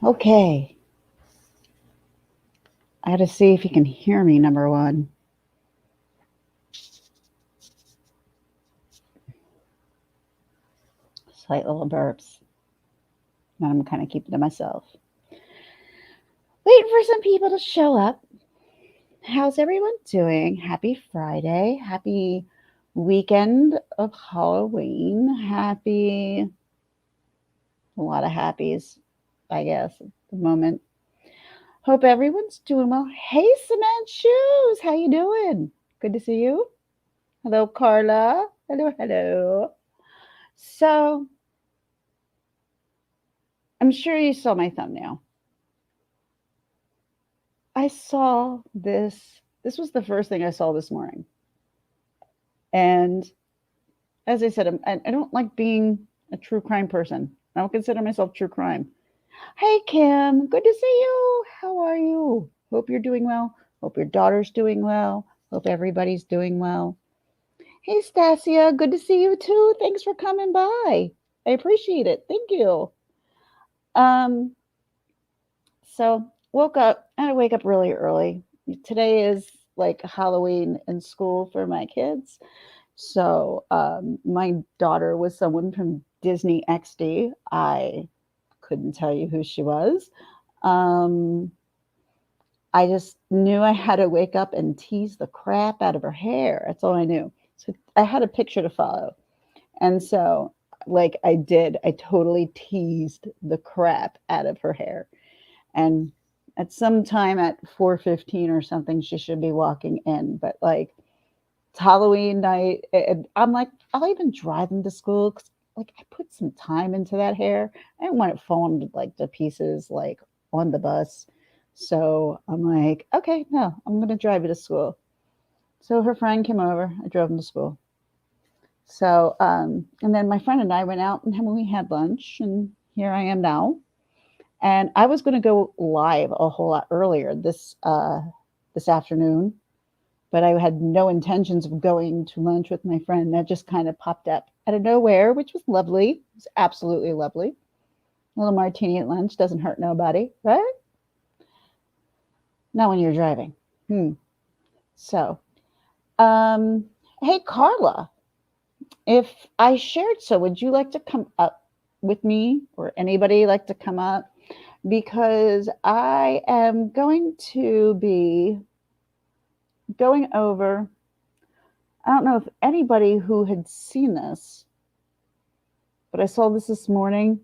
Okay. I got to see if you can hear me, number one. Slight little burps. And I'm kind of keeping to myself. Waiting for some people to show up. How's everyone doing? Happy Friday. Happy weekend of Halloween. Happy, a lot of happies, I guess, at the moment. Hope everyone's doing well. Hey, Cement Shoes, how you doing? Good to see you. Hello, Carla. Hello, hello. So, I'm sure you saw my thumbnail. I saw this. This was the first thing I saw this morning. And as I said, I don't like being a true crime person. I don't consider myself true crime. Hey, Kim. Good to see you. How are you? Hope you're doing well. Hope your daughter's doing well. Hope everybody's doing well. Hey, Stasia. Good to see you too. Thanks for coming by. I appreciate it. Thank you. Um, So woke up. I had to wake up really early. Today is like Halloween in school for my kids. So my daughter was someone from Disney XD. I couldn't tell you who she was. Um, I just knew I had to wake up and tease the crap out of her hair. That's all I knew. So I had a picture to follow. And so, like I did, I totally teased the crap out of her hair. And at some time at 4:15 or something, she should be walking in. But like it's Halloween night, and I'm like, I'll even drive them to school because like I put some time into that hair. I didn't want it falling like to pieces like on the bus. So I'm like, okay, no, I'm gonna drive you to school. So her friend came over. I drove him to school. So and then my friend and I went out and we had lunch, and here I am now. And I was going to go live a whole lot earlier this afternoon, but I had no intentions of going to lunch with my friend. That just kind of popped up out of nowhere, which was lovely. It was absolutely lovely. A little martini at lunch doesn't hurt nobody, right? Not when you're driving. So, um, hey Carla, if I shared so, would you like to come up with me, or anybody like to come up? Because I am going to be going over. I don't know if anybody who had seen this, but I saw this morning,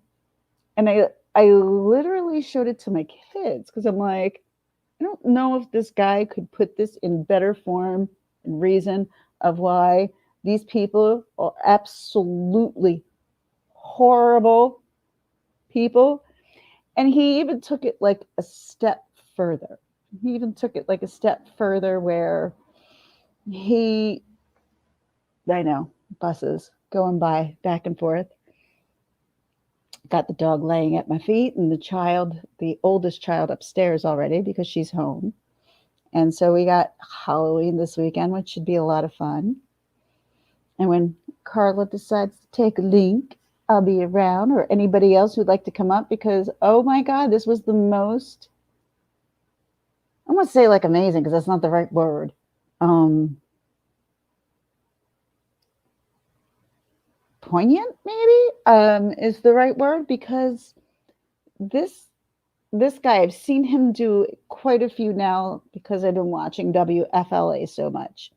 and I literally showed it to my kids because I'm like, I don't know if this guy could put this in better form and reason of why these people are absolutely horrible people. And he even took it like a step further. He even took it like a step further where he, I know, buses going by back and forth. Got the dog laying at my feet and the child, the oldest child upstairs already because she's home. And so we got Halloween this weekend, which should be a lot of fun. And when Carla decides to take a link, I'll be around, or anybody else who'd like to come up, because oh my God, this was the most, I want to say like amazing because that's not the right word. Um, Poignant maybe is the right word, because this this guy, I've seen him do quite a few now because I've been watching WFLA so much.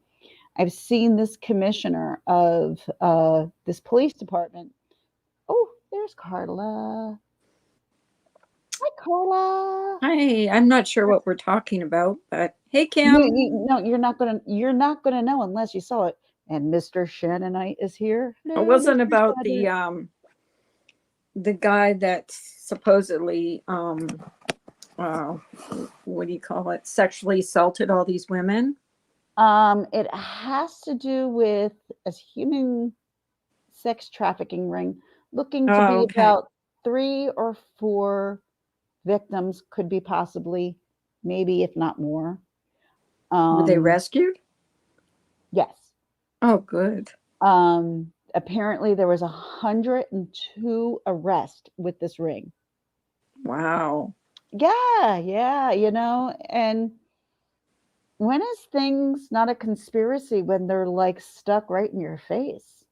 I've seen this commissioner of this police department. Oh, there's Carla. Hi, Carla. Hi, I'm not sure what we're talking about, but hey, Kim. No, you're not gonna know unless you saw it. And Mr. Shannonite is here. It Hello, wasn't Mr. about Shannonite. the guy that supposedly uh, what do you call it? Sexually assaulted all these women. It has to do with a human sex trafficking ring, looking to Oh, be okay. about 3 or 4 victims, could be possibly, maybe if not more. Were they Um, rescued? yes. Oh, good. Apparently there was 102 arrests with this ring. Wow. Yeah, and when is things not a conspiracy when they're like stuck right in your face,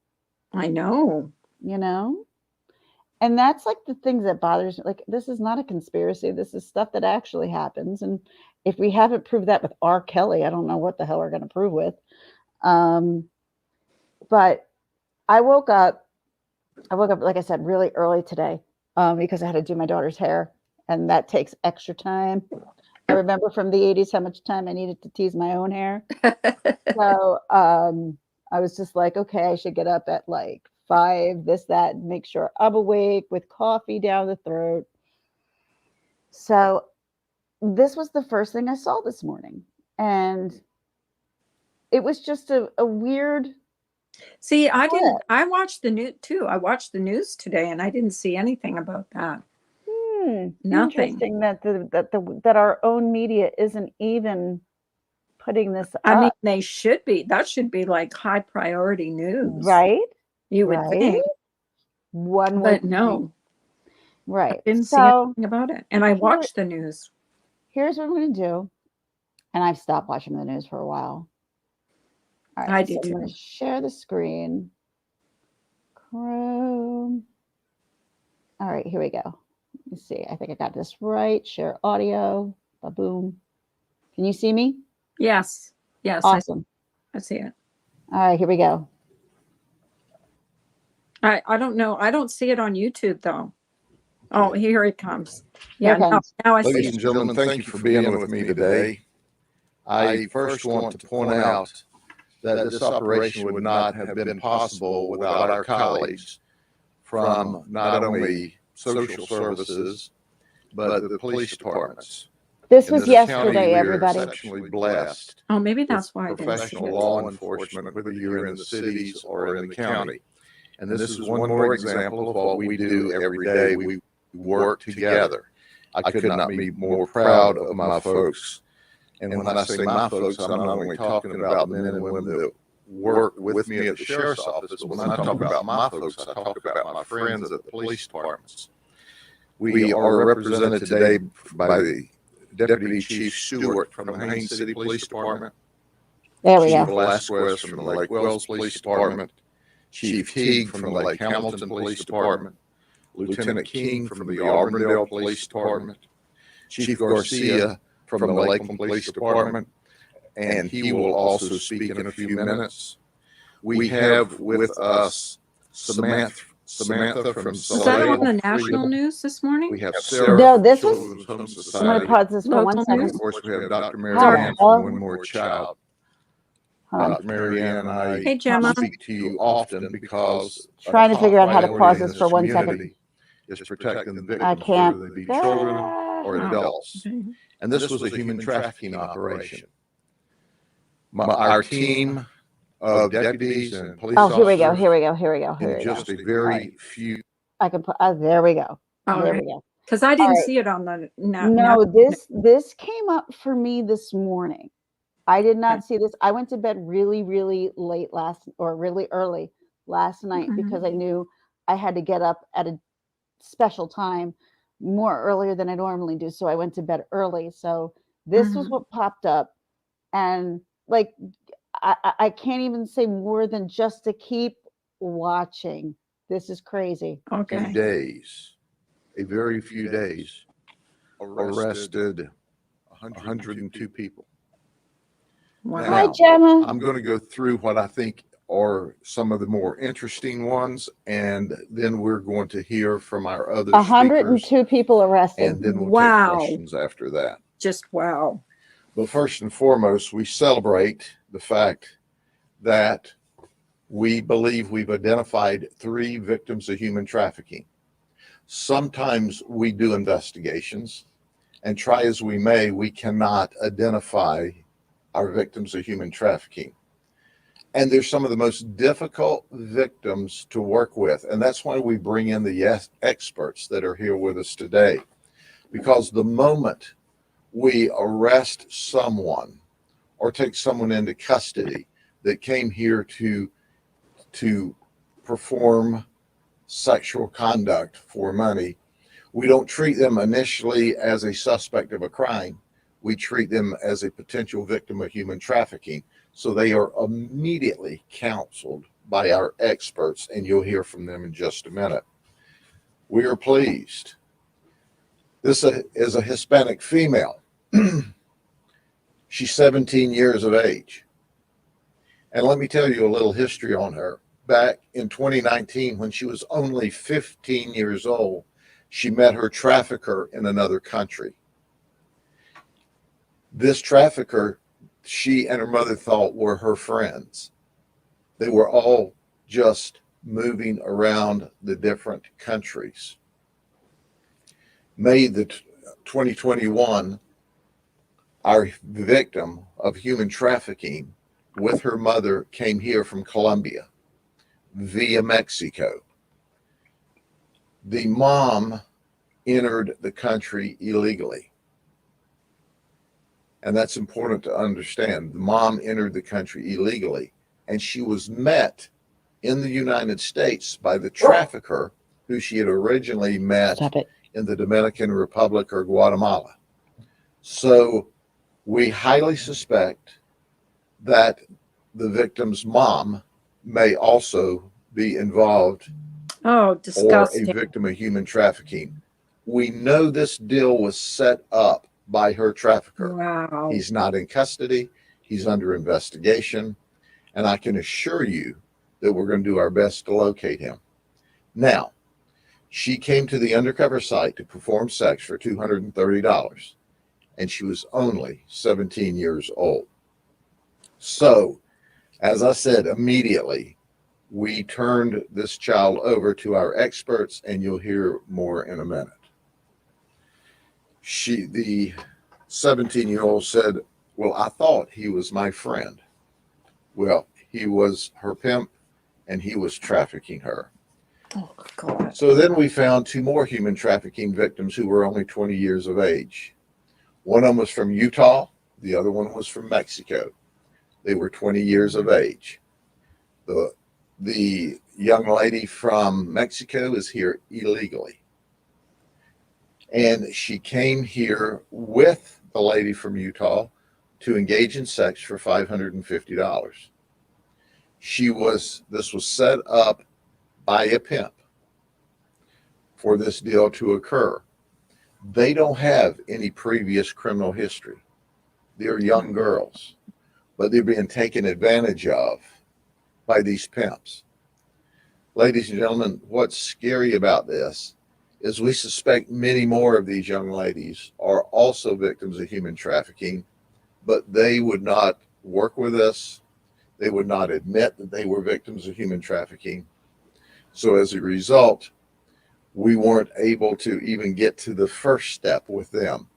I know. you know? And that's like the things that bothers me. Like, this is not a conspiracy. This is stuff that actually happens. And if we haven't proved that with R. Kelly, I don't know what the hell we're going to prove with. Um, but I woke up, like I said, really early today because I had to do my daughter's hair, and that takes extra time. I remember from the 80s how much time I needed to tease my own hair. So I was just like, okay, I should get up at like 5, this, that, and make sure I'm awake with coffee down the throat. So this was the first thing I saw this morning. And it was just a weird See, flip. I watched the news too. I watched the news today and I didn't see anything about that. Nothing. Interesting that our own media isn't even putting this I mean, up. they should be. That should be like high priority news, Right? you would Right? think. One would But think. no, I Right. didn't see So anything about it. And I here, watched the news. here's what I'm going to do. And I've stopped watching the news for a while. All I right. So do I'm going to too. share the screen. Chrome. All right. Here we go. Let me see. I think I got this right. Share audio. Ba-boom. Can you see me? Yes. Yes, Awesome. I see it. All right. Here we go. I don't know. I don't see it on YouTube though. Oh, here it comes. Here Yeah, it comes. now I see Ladies it. and gentlemen, thank you for being with me today. I first want to point out that this operation would not have been possible without our colleagues from not only social services, but the police departments. This In was this county, yesterday, we are everybody. exceptionally blessed Oh, maybe with that's why I didn't see professional it. law enforcement, whether you're in the cities or in the county. And this is one more example of what we do every day. We work together. I could not be more proud of my folks. And when I say my folks, I'm not only talking about the men and women that work with me at the sheriff's office, but when I talk about my folks, I talk about my friends at the police departments. We are represented today by the Deputy Chief Stewart from the Haines City Police Department, There we Chief go. Velasquez from the Lake Wells Police Department, Chief Teague from the Lake Hamilton Police Department, Lieutenant King from the Auburndale Police Department, Chief Garcia from the Lakeland Police Department, and he will also speak in a few minutes. We have with us Samantha from Was that Salado on the Freedom. national news this morning? We have Sarah No, from this was. Children's Home I'm going to Society. pause this for one Local second. news? Of course, we have Dr. Mary Hold Ann on. from One More Child. Hold on. Dr. Mary Ann and I Hey, Gemma. speak to you often because Trying to figure out how to priority pause in this for 1 second. community is protecting the I victims, can't. whether they be children or Oh, adults. okay. And this was a human trafficking operation. Our team of deputies and police Oh, here we go. officers Here we go. Here we go. Here in we go. just a very few. I can put. There we go. All There right. we go. Because I didn't right. see it on the No, this came up for me this morning. I did not Okay. see this. I went to bed really, really late really early last night Mhm. because I knew I had to get up at a special time more earlier than I normally do. So I went to bed early. So this was Mhm. what popped up. And like, I can't even say more than just to keep watching. This is crazy. Okay. Days, a very few days, arrested 102 people. Wow. Hi, Now, Gemma. I'm going to go through what I think are some of the more interesting ones, and then we're going to hear from our other speakers, 102 people arrested. and then we'll Wow. take questions after that. Just wow. But first and foremost, we celebrate the fact that we believe we've identified 3 victims of human trafficking. Sometimes we do investigations, and try as we may, we cannot identify our victims of human trafficking. And they're some of the most difficult victims to work with. And that's why we bring in the experts that are here with us today. Because the moment we arrest someone or take someone into custody that came here to perform sexual conduct for money, We don't treat them initially as a suspect of a crime. We treat them as a potential victim of human trafficking. So they are immediately counseled by our experts, and you'll hear from them in just a minute. We are pleased. This is a Hispanic female. She's 17 years of age. And let me tell you a little history on her. Back in 2019, when she was only 15 years old, she met her trafficker in another country. This trafficker, she and her mother thought were her friends. They were all just moving around the different countries. May the 2021, our victim of human trafficking with her mother came here from Colombia via Mexico. The mom entered the country illegally. And that's important to understand. The mom entered the country illegally, and she was met in the United States by the trafficker who she had originally met Stop it. in the Dominican Republic or Guatemala. So we highly suspect that the victim's mom may also be involved Oh, or a disgusting. victim of human trafficking. We know this deal was set up by her trafficker. Wow. He's not in custody. He's under investigation. And I can assure you that we're going to do our best to locate him. Now, she came to the undercover site to perform sex for $230, and she was only 17 years old. So, as I said, immediately, we turned this child over to our experts, and you'll hear more in a minute. The 17-year-old said, well, I thought he was my friend. Well, he was her pimp, and he was trafficking her. Oh, God. So then we found two more human trafficking victims who were only 20 years of age. One of them was from Utah. The other one was from Mexico. They were 20 years of age. The young lady from Mexico is here illegally. And she came here with the lady from Utah to engage in sex for $550. This was set up by a pimp for this deal to occur. They don't have any previous criminal history. They're young girls, but they're being taken advantage of by these pimps. Ladies and gentlemen, what's scary about this is we suspect many more of these young ladies are also victims of human trafficking, but they would not work with us. They would not admit that they were victims of human trafficking. So as a result, we weren't able to even get to the first step with them.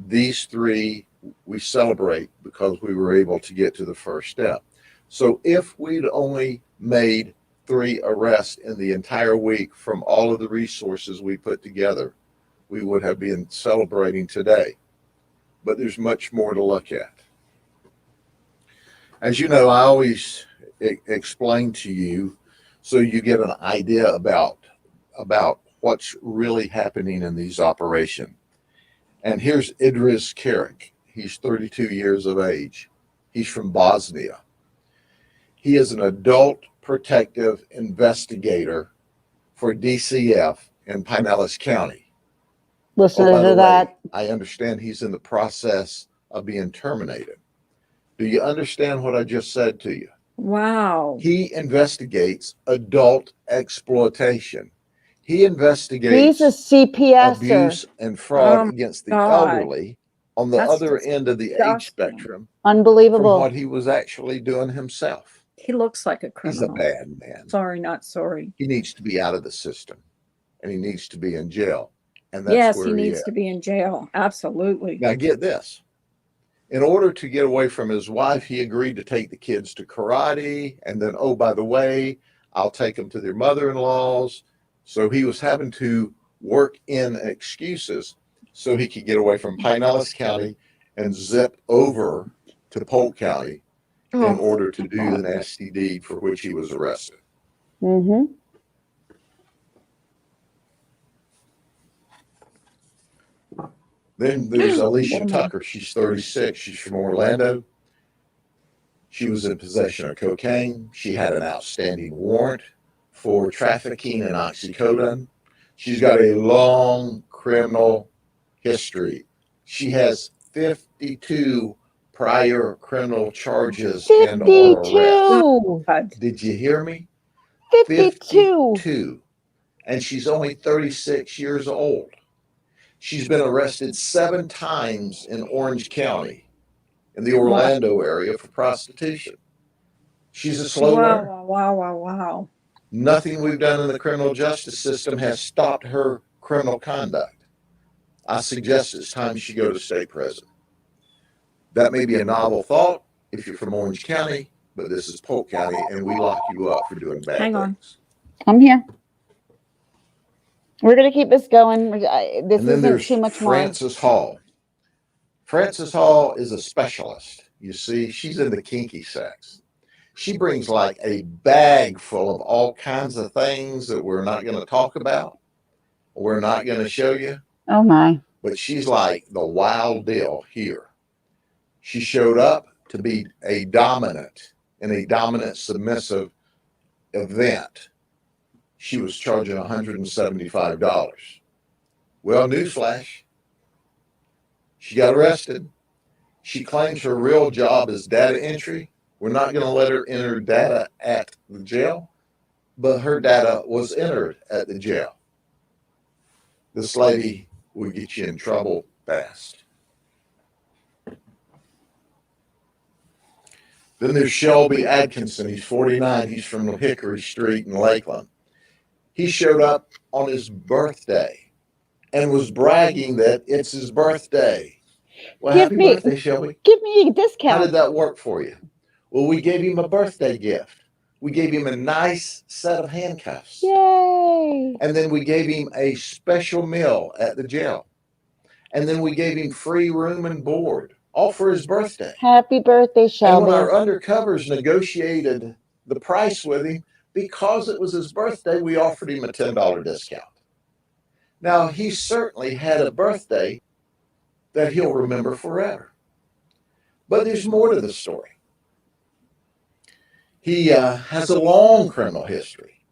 These three we celebrate because we were able to get to the first step. So if we'd only made 3 arrests in the entire week from all of the resources we put together, we would have been celebrating today. But there's much more to look at. As you know, I always explain to you so you get an idea about what's really happening in these operations. And here's Idris Karik. He's 32 years of age. He's from Bosnia. He is an adult protective investigator for DCF in Pinellas County. Listen By the to that. way, I understand he's in the process of being terminated. Do you understand what I just said to you? Wow. He investigates adult exploitation. He investigates He's a CPS. abuse and fraud Oh, against the God. elderly on the That's other end of the age disgusting. spectrum from Unbelievable. what he was actually doing himself. He looks like a He's a criminal. bad man. Sorry, not sorry. He needs to be out of the system, and he needs to be in jail. And that's Yes, where he he needs is. to be in jail. Absolutely. Now get this. In order to get away from his wife, he agreed to take the kids to karate. And then, oh, by the way, I'll take them to their mother-in-law's. So he was having to work in excuses so he could get away from Pinellas County and zip over to Polk County in Oh, order to do the nasty deed for which he was arrested. Mm-hmm. Then there's Alicia What am I- Tucker. She's 36. She's from Orlando. She was in possession of cocaine. She had an outstanding warrant for trafficking in oxycodone. She's got a long criminal history. She has 52 prior criminal charges and or arrests. 52. God. Did you hear me? 52. 52. And she's only 36 years old. She's been arrested 7 times in Orange County in the Orlando area for prostitution. She's a slow learner. Wow. Nothing we've done in the criminal justice system has stopped her criminal conduct. I suggest it's time she go to state prison. That may be a novel thought if you're from Orange County, but this is Polk County, and we lock you up for doing bad Hang on. things. I'm here. We're going to keep this going. This And then isn't there's too much more. Frances Hall. Frances Hall is a specialist. You see, she's into kinky sex. She brings like a bag full of all kinds of things that we're not going to talk about. We're not going to show you. Oh, my. But she's like the wild deal here. She showed up to be a dominant in a dominant submissive event. She was charging $175. Well, newsflash, she got arrested. She claims her real job is data entry. We're not going to let her enter data at the jail, but her data was entered at the jail. This lady will get you in trouble fast. Then there's Shelby Atkinson. He's 49. He's from Hickory Street in Lakeland. He showed up on his birthday and was bragging that it's his birthday. Well, Give happy me- birthday, Shelby. Give me a How discount. did that work for you? Well, we gave him a birthday gift. We gave him a nice set of handcuffs. Yay. And then we gave him a special meal at the jail. And then we gave him free room and board, all for his birthday. Happy birthday, And Shelby. when our undercovers negotiated the price with him, because it was his birthday, we offered him a $10 discount. Now, he certainly had a birthday that he'll remember forever. But there's more to the story. He has a long criminal history.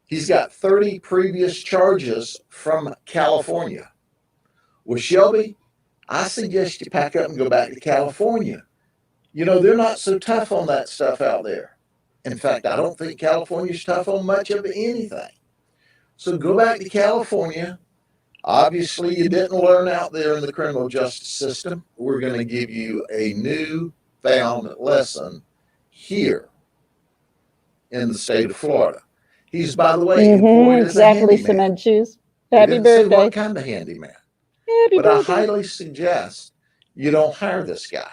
He's got 30 previous charges from California. Well, Shelby, I suggest you pack up and go back to California. You know, they're not so tough on that stuff out there. In fact, I don't think California's tough on much of anything. So go back to California. Obviously, you didn't learn out there in the criminal justice system. We're going to give you a new found lesson here in the state of Florida. He's, by the way, employed as Exactly, a handyman. cement shoes. They Happy didn't say birthday. what kind of handyman. Happy But I birthday. highly suggest you don't hire this guy.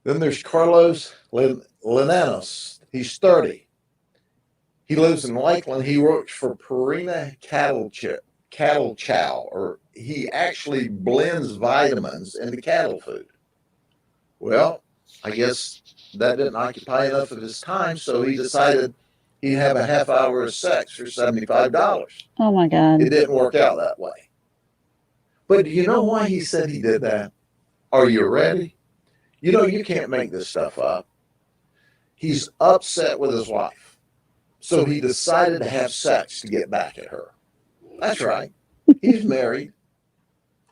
Then there's Carlos Linanos. He's 30. He lives in Lakeland. He works for Purina Cattle Chow, or he actually blends vitamins into cattle food. Well, I guess that didn't occupy enough of his time, so he decided he'd have a half hour of sex for $75. Oh, my God. It didn't work out that way. But do you know why he said he did that? Are you ready? You know, you can't make this stuff up. He's upset with his wife. So he decided to have sex to get back at her. That's right. He's married.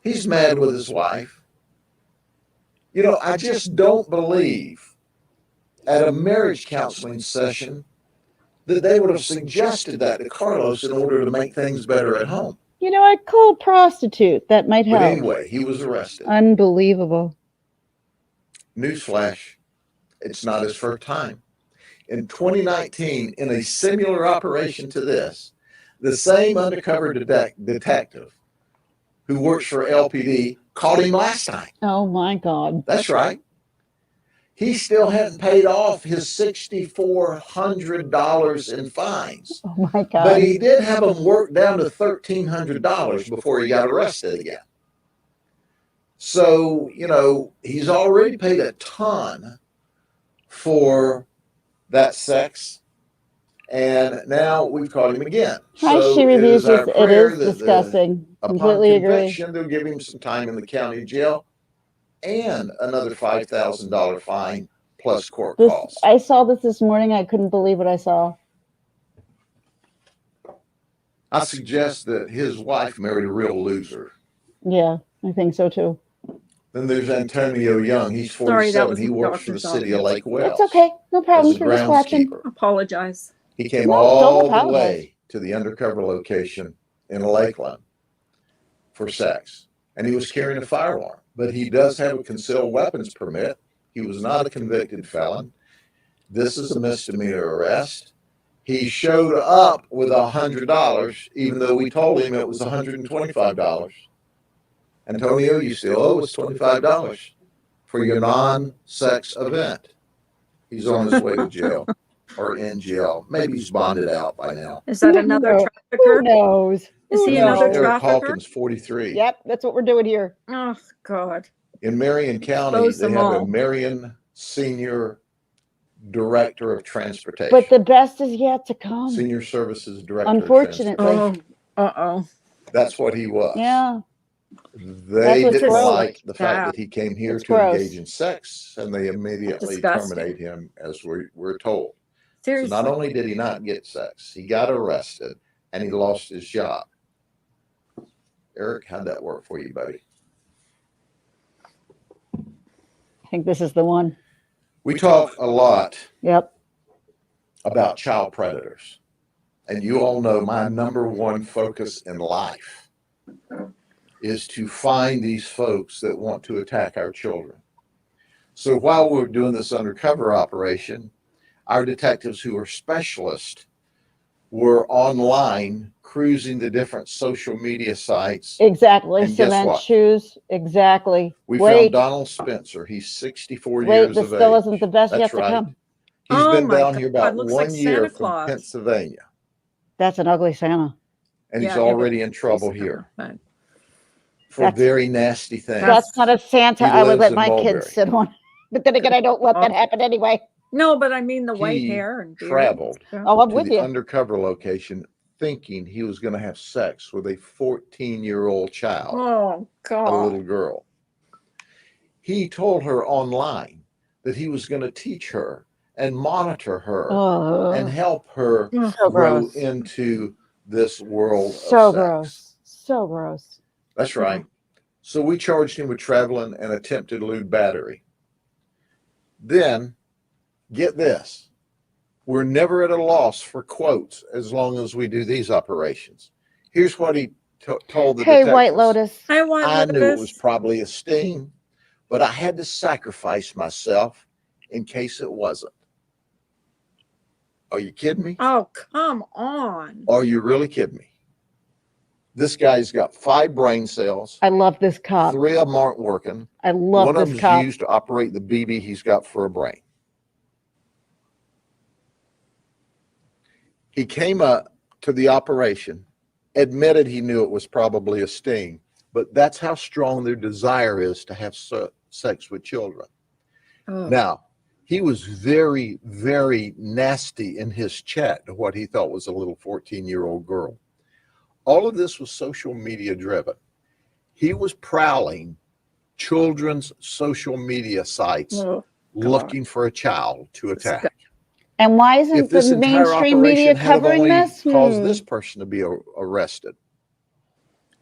He's mad with his wife. You know, I just don't believe at a marriage counseling session that they would have suggested that to Carlos in order to make things better at home. You know, I'd call a prostitute. That might But help. anyway, he was arrested. Unbelievable. Newsflash, it's not his first time. In 2019, in a similar operation to this, the same undercover detective who works for LPD caught him last time. Oh, my God. That's right. He still hadn't paid off his $6,400 in fines. Oh, my God. But he did have them worked down to $1,300 before he got arrested again. So, you know, he's already paid a ton for that sex. And now we've caught him again. Hi, So she it reviews is our this. It prayer is that disgusting. upon Completely agree. conviction, they'll give him some time in the county jail and another $5,000 fine plus court This costs. I saw this morning. I couldn't believe what I saw. I suggest that his wife married a real loser. Yeah, I think so too. Then there's Antonio Young. He's Sorry, that 47. was He the works for the doctor's city of office. Lake Wells It's okay. No as problems. a We're just watching. groundskeeper. Apologize. He came No, don't all the apologize. way to the undercover location in Lakeland for sex. And he was carrying a firearm. But he does have a concealed weapons permit. He was not a convicted felon. This is a misdemeanor arrest. He showed up with $100, even though we told him it was $125. Antonio, you still owe us $25 for your non-sex event. He's on his way to jail or in jail. Maybe he's bonded out by now. Is that another Who trafficker? knows? Is Who he And there's another knows? Eric trafficker? Hawkins, 43. Yep, that's what we're doing here. Oh, God. In Marion County, Expose they them have a all. Marion Senior Director of Transportation. But the best is yet to come. Senior Services Director of Unfortunately. Transportation. Oh, uh-oh. That's what he was. Yeah. They what's didn't gross. like the fact that he came here It's to gross. engage in sex, and they immediately Disgusting. terminate him, as we're told. So Seriously. not only did he not get sex, he got arrested, and he lost his job. Eric, how'd that work for you, buddy? I think this is the one. We talk a lot Yep. about child predators, and you all know my number one focus in life is to find these folks that want to attack our children. So while we're doing this undercover operation, our detectives who are specialists were online cruising the different social media sites. Exactly. And guess Cement what? shoes. Exactly. We Wait. found Donald Spencer. He's 64 Wait, years this of still age. isn't the best That's yet to right. come. He's Oh been my down here about God, looks 1 like year Santa from Claus. Pennsylvania, That's an ugly Santa. and he's Yeah, already it in trouble is, here but for That's- very nasty things. That's not a Santa He I would lives let in my Mulberry. kids sit on. But then again, I don't let that happen anyway. No, but I mean the white He hair and beard. traveled Oh, I'm to with the you. undercover location thinking he was going to have sex with a 14-year-old child, Oh, a God. little girl. He told her online that he was going to teach her and monitor her and Oh, help her so grow gross. into this world So of sex. gross. So gross. That's right. So we charged him with traveling and attempted lewd battery. Then, get this. We're never at a loss for quotes as long as we do these operations. Here's what he told the Hey, detectives. White Lotus. I want I knew it was Lotus. probably a sting, but I had to sacrifice myself in case it wasn't. Are you kidding me? Oh, come on. Are you really kidding me? This guy's got 5 brain cells. I love this cop. 3 of them aren't working. I love One of this them is cop. used to operate the BB he's got for a brain. He came up to the operation, admitted he knew it was probably a sting, but that's how strong their desire is to have sex with children. Oh. Now, he was very, very nasty in his chat to what he thought was a little 14-year-old girl. All of this was social media driven. He was prowling children's social media sites Oh, looking for a child to attack. And why isn't If this the entire mainstream media operation had covering only this? caused this person to be arrested,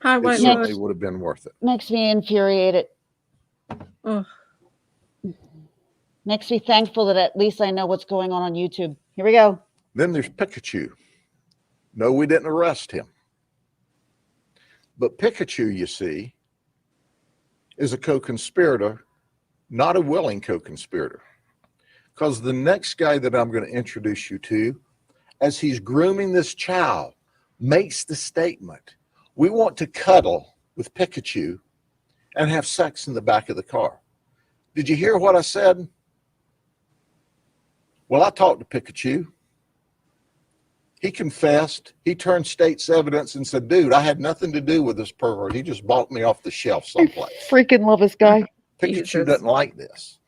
Hi, it White certainly Lotus. would have been worth it. Makes me infuriated. Oh, Makes me thankful that at least I know what's going on YouTube. Here we go. Then there's Pikachu. No, we didn't arrest him. But Pikachu, you see, is a co-conspirator, not a willing co-conspirator. Because the next guy that I'm going to introduce you to, as he's grooming this child, makes the statement, we want to cuddle with Pikachu and have sex in the back of the car. Did you hear what I said? Well, I talked to Pikachu. He confessed. He turned state's evidence and said, dude, I had nothing to do with this pervert. He just bought me off the shelf someplace. Freaking love this guy. Pikachu Jesus. doesn't like this.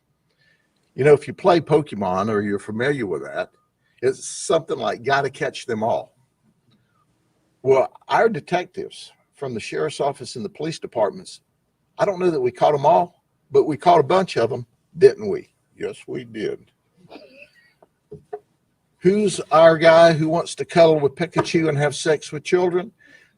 You know, if you play Pokemon or you're familiar with that, It's something like got to catch them all. Well, our detectives from the sheriff's office and the police departments, I don't know that we caught them all, but we caught a bunch of them, didn't we? Yes, we did. Who's our guy who wants to cuddle with Pikachu and have sex with children?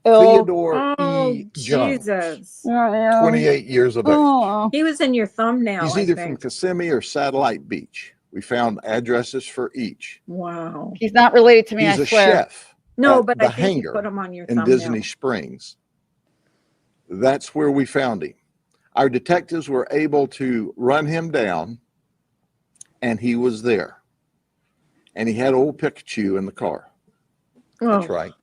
Oh, Theodore Oh, E. Jones, Jesus. 28 years of age. Oh, He was in your thumbnail, He's I either from think. Kissimmee or Satellite Beach. We found addresses for each. Wow. he's not related to me, He's I a swear. chef No, at but the I think you put hangar him on your in thumbnail. Disney Springs. That's where we found him. Our detectives were able to run him down, and he was there. And he had old Pikachu in the car. That's Oh, right.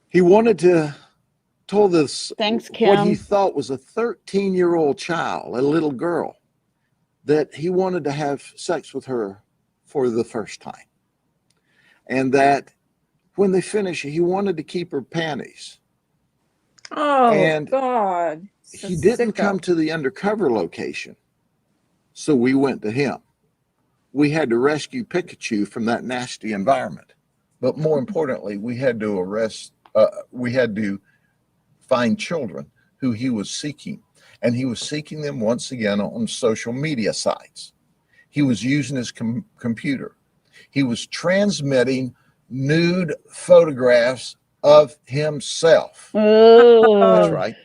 He wanted to told us Thanks, what he Kim. thought was a 13-year-old child, a little girl, that he wanted to have sex with her for the first time. And that when they finished, he wanted to keep her panties. oh And God. he didn't come to the undercover location. So we went to him. We had to rescue Pikachu from that nasty environment. But more importantly, we had to find children who he was seeking. And he was seeking them once again on social media sites. He was using his computer. He was transmitting nude photographs of himself. That's Oh, right.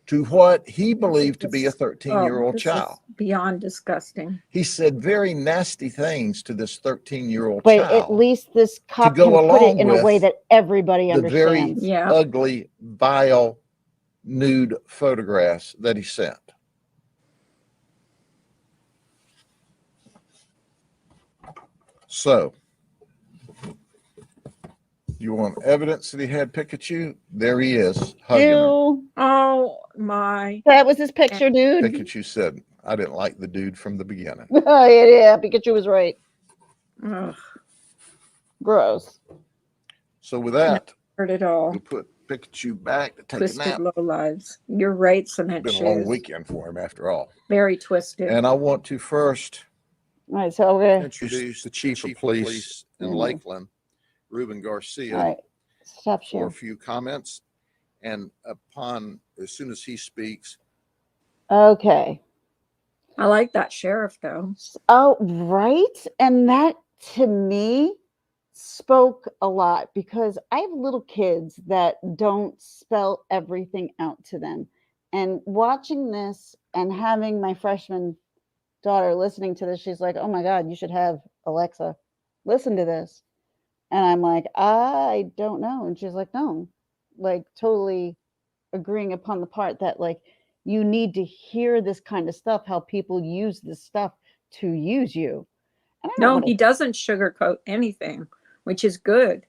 To what he believed to be a 13-year-old this child. is beyond disgusting. He said very nasty things to this 13-year-old but at child least this cop go can put it along in a way with that everybody the very understands. Yeah. ugly, vile, nude photographs that he sent. So, you want evidence that he had Pikachu? There he is, hugging her. Ew, Oh my. that was his picture, dude. Pikachu said, I didn't like the dude from the beginning. Yeah, Pikachu was right. Ugh, Gross. So with that, hurt it all. we'll put Pikachu back to take Twisted a nap. low lives. You're right, cement It's been a long shoes. weekend for him after all. Very twisted. And I want to first All right, so okay. introduce the chief of police in Mhm. Lakeland, Ruben Garcia, All right, stop for a sharing. few comments. And as soon as he speaks, Okay. I like that sheriff though. Oh, right. And that to me spoke a lot because I have little kids that don't spell everything out to them. And watching this and having my freshman daughter listening to this, she's like, oh my God, you should have Alexa listen to this. And I'm like, I don't know. And she's like, no, like totally agreeing upon the part that like you need to hear this kind of stuff, how people use this stuff to use you. And I don't No, want he to, doesn't sugarcoat anything, which is good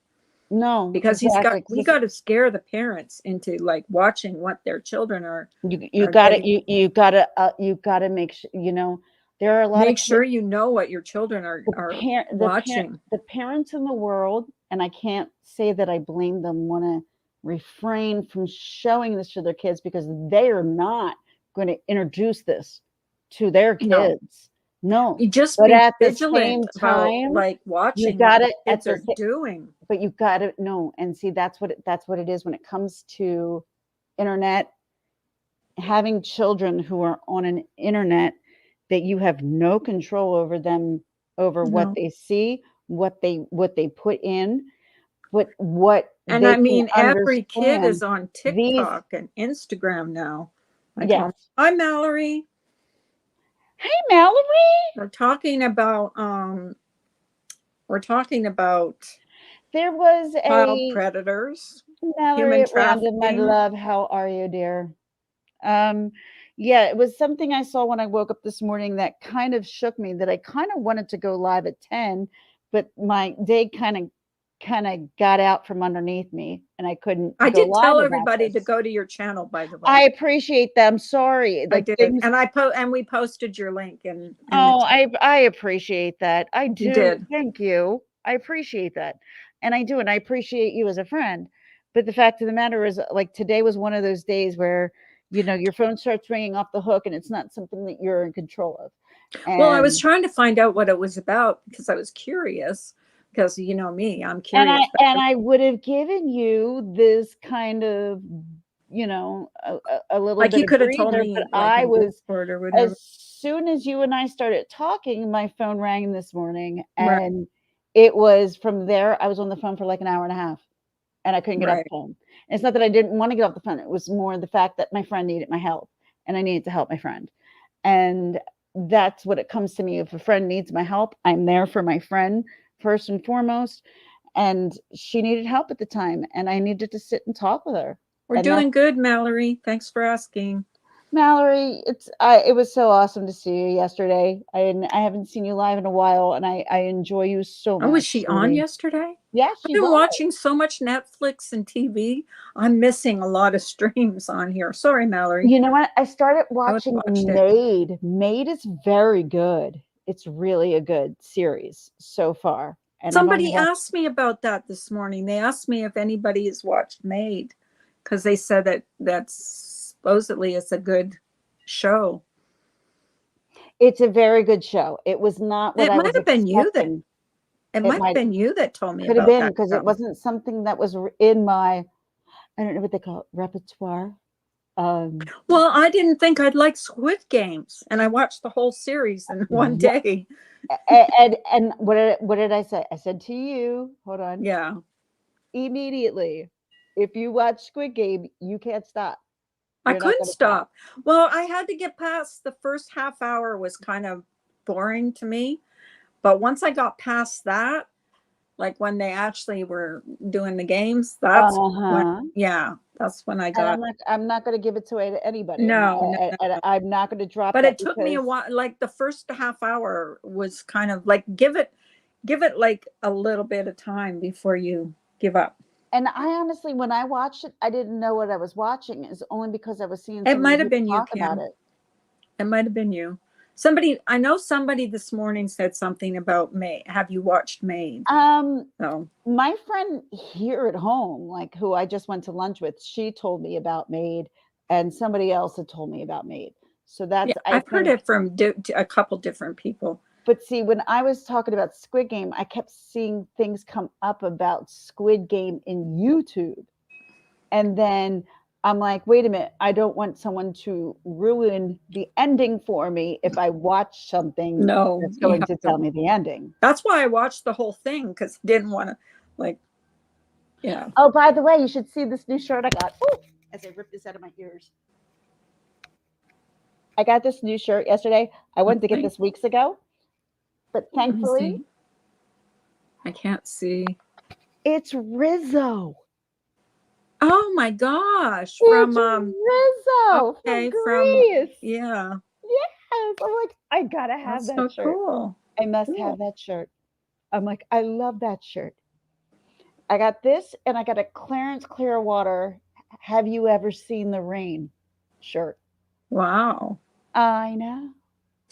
no, because exactly. we got to scare the parents into like watching what their children are. You are got to getting. you got to make sure there are a lot Make of sure you know what your children are watching. the parents in the world, and I can't say that I blame them, want to refrain from showing this to their kids because they are not going to introduce this to their No. kids. No, You just but be at the vigilant same time, about like watching gotta- what the kids at are the doing. but you got to know and see that's what it is when it comes to internet, having children who are on an internet that you have no control over them, over what No. they see, what they put in, what And they I mean, can every kid understand. is on TikTok and Instagram now. I call Yes. Hi, Mallory. Hey, Mallory. We're talking about There was child a predators, Mallory human at random, my trafficking. love. How are you, dear? Yeah, it was something I saw when I woke up this morning that kind of shook me, that I kind of wanted to go live at 10, but my day kind of got out from underneath me and I couldn't I go did tell live about everybody to this. go to your channel, by the way. I appreciate that. I'm sorry. I Like did, things, and we posted your link in oh, the I appreciate that. I do. You did. Thank you. I appreciate that. And I do, and I appreciate you as a friend. But the fact of the matter is, like today was one of those days where, your phone starts ringing off the hook and it's not something that you're in control of. Well, I was And trying to find out what it was about because I was curious. Because you know me, I'm and I curious. and I would have given you this kind of, you know, a little Like bit you of could have told breather, but me, like I in was, Discord or whatever. as soon as you and I started talking, my phone rang this morning, Right, and it was from there. I was on the phone for like an hour and a half, and I couldn't get off the right. phone. And it's not that I didn't want to get off the phone. It was more the fact that my friend needed my help, and I needed to help my friend. And that's what it comes to me. If a friend needs my help, I'm there for my friend first and foremost. And she needed help at the time, and I needed to sit and talk with her. We're And that's doing good, Mallory. Thanks for asking. Mallory. It was so awesome to see you yesterday. I haven't seen you live in a while, and I enjoy you so Oh, was much, she on sweetie. yesterday? Yeah, I've she been was. watching so much Netflix and TV. I'm missing a lot of streams on here. Sorry, Mallory. You know what? I started I would watching have watched it. Maid. Maid is very good. It's really a good series so far. And I've only Somebody watched. asked me about that this morning. They asked me if anybody has watched Maid because they said that that's supposedly it's a good show. It's a very good show. It was not what It I might was have been you that expecting. it It might have might been you that told me could have about been that because it show. wasn't something that was in my, I don't know what they call it, repertoire. Um, Well, I didn't think I'd like Squid Games, and I watched the whole series in one yeah, day. and what did I say? I said to you, hold on, Yeah, immediately, if you watch Squid Game, you can't stop. I You're not couldn't going to stop. stop. Well, I had to get past the first half hour was kind of boring to me, but once I got past that, like when they actually were doing the games, that's when, Uh-huh. yeah, that's when I And got. I'm not going to give it away to anybody. No, no, no, And no. I'm not going to drop But that it took me a because, while. Like the first half hour was kind of like give it like a little bit of time before you give up. and I honestly, when I watched it, I didn't know what I was watching. It's only because I was seeing It so many might have people been you, talk about Kim. it. It might have been you. Somebody, I know somebody this morning said something about Maid. Have you watched Maid? Um, So, my friend here at home, like who I just went to lunch with, she told me about Maid, and somebody else had told me about Maid. So yeah, that's, I I've heard think, it from a couple different people. but see, when I was talking about Squid Game, I kept seeing things come up about Squid Game in YouTube. And then I'm like, wait a minute, I don't want someone to ruin the ending for me if I watch something No, that's you going have to to. tell me the ending. That's why I watched the whole thing because I didn't want to, like, yeah. Oh, by the way, you should see this new shirt I got. Ooh, as I rip this out of my ears. I got this new shirt yesterday. I wanted to get Really? this weeks ago, but Let me thankfully, see. I can't see. it's Rizzo. Oh my gosh! It's From Rizzo from okay, from Greece. yeah. Yes. I'm like, I gotta have That's that so shirt. cool. I must Cool. have that shirt. I'm like, I love that shirt. I got this and I got a Clarence Clearwater. Have you ever seen the rain shirt? Wow. I know.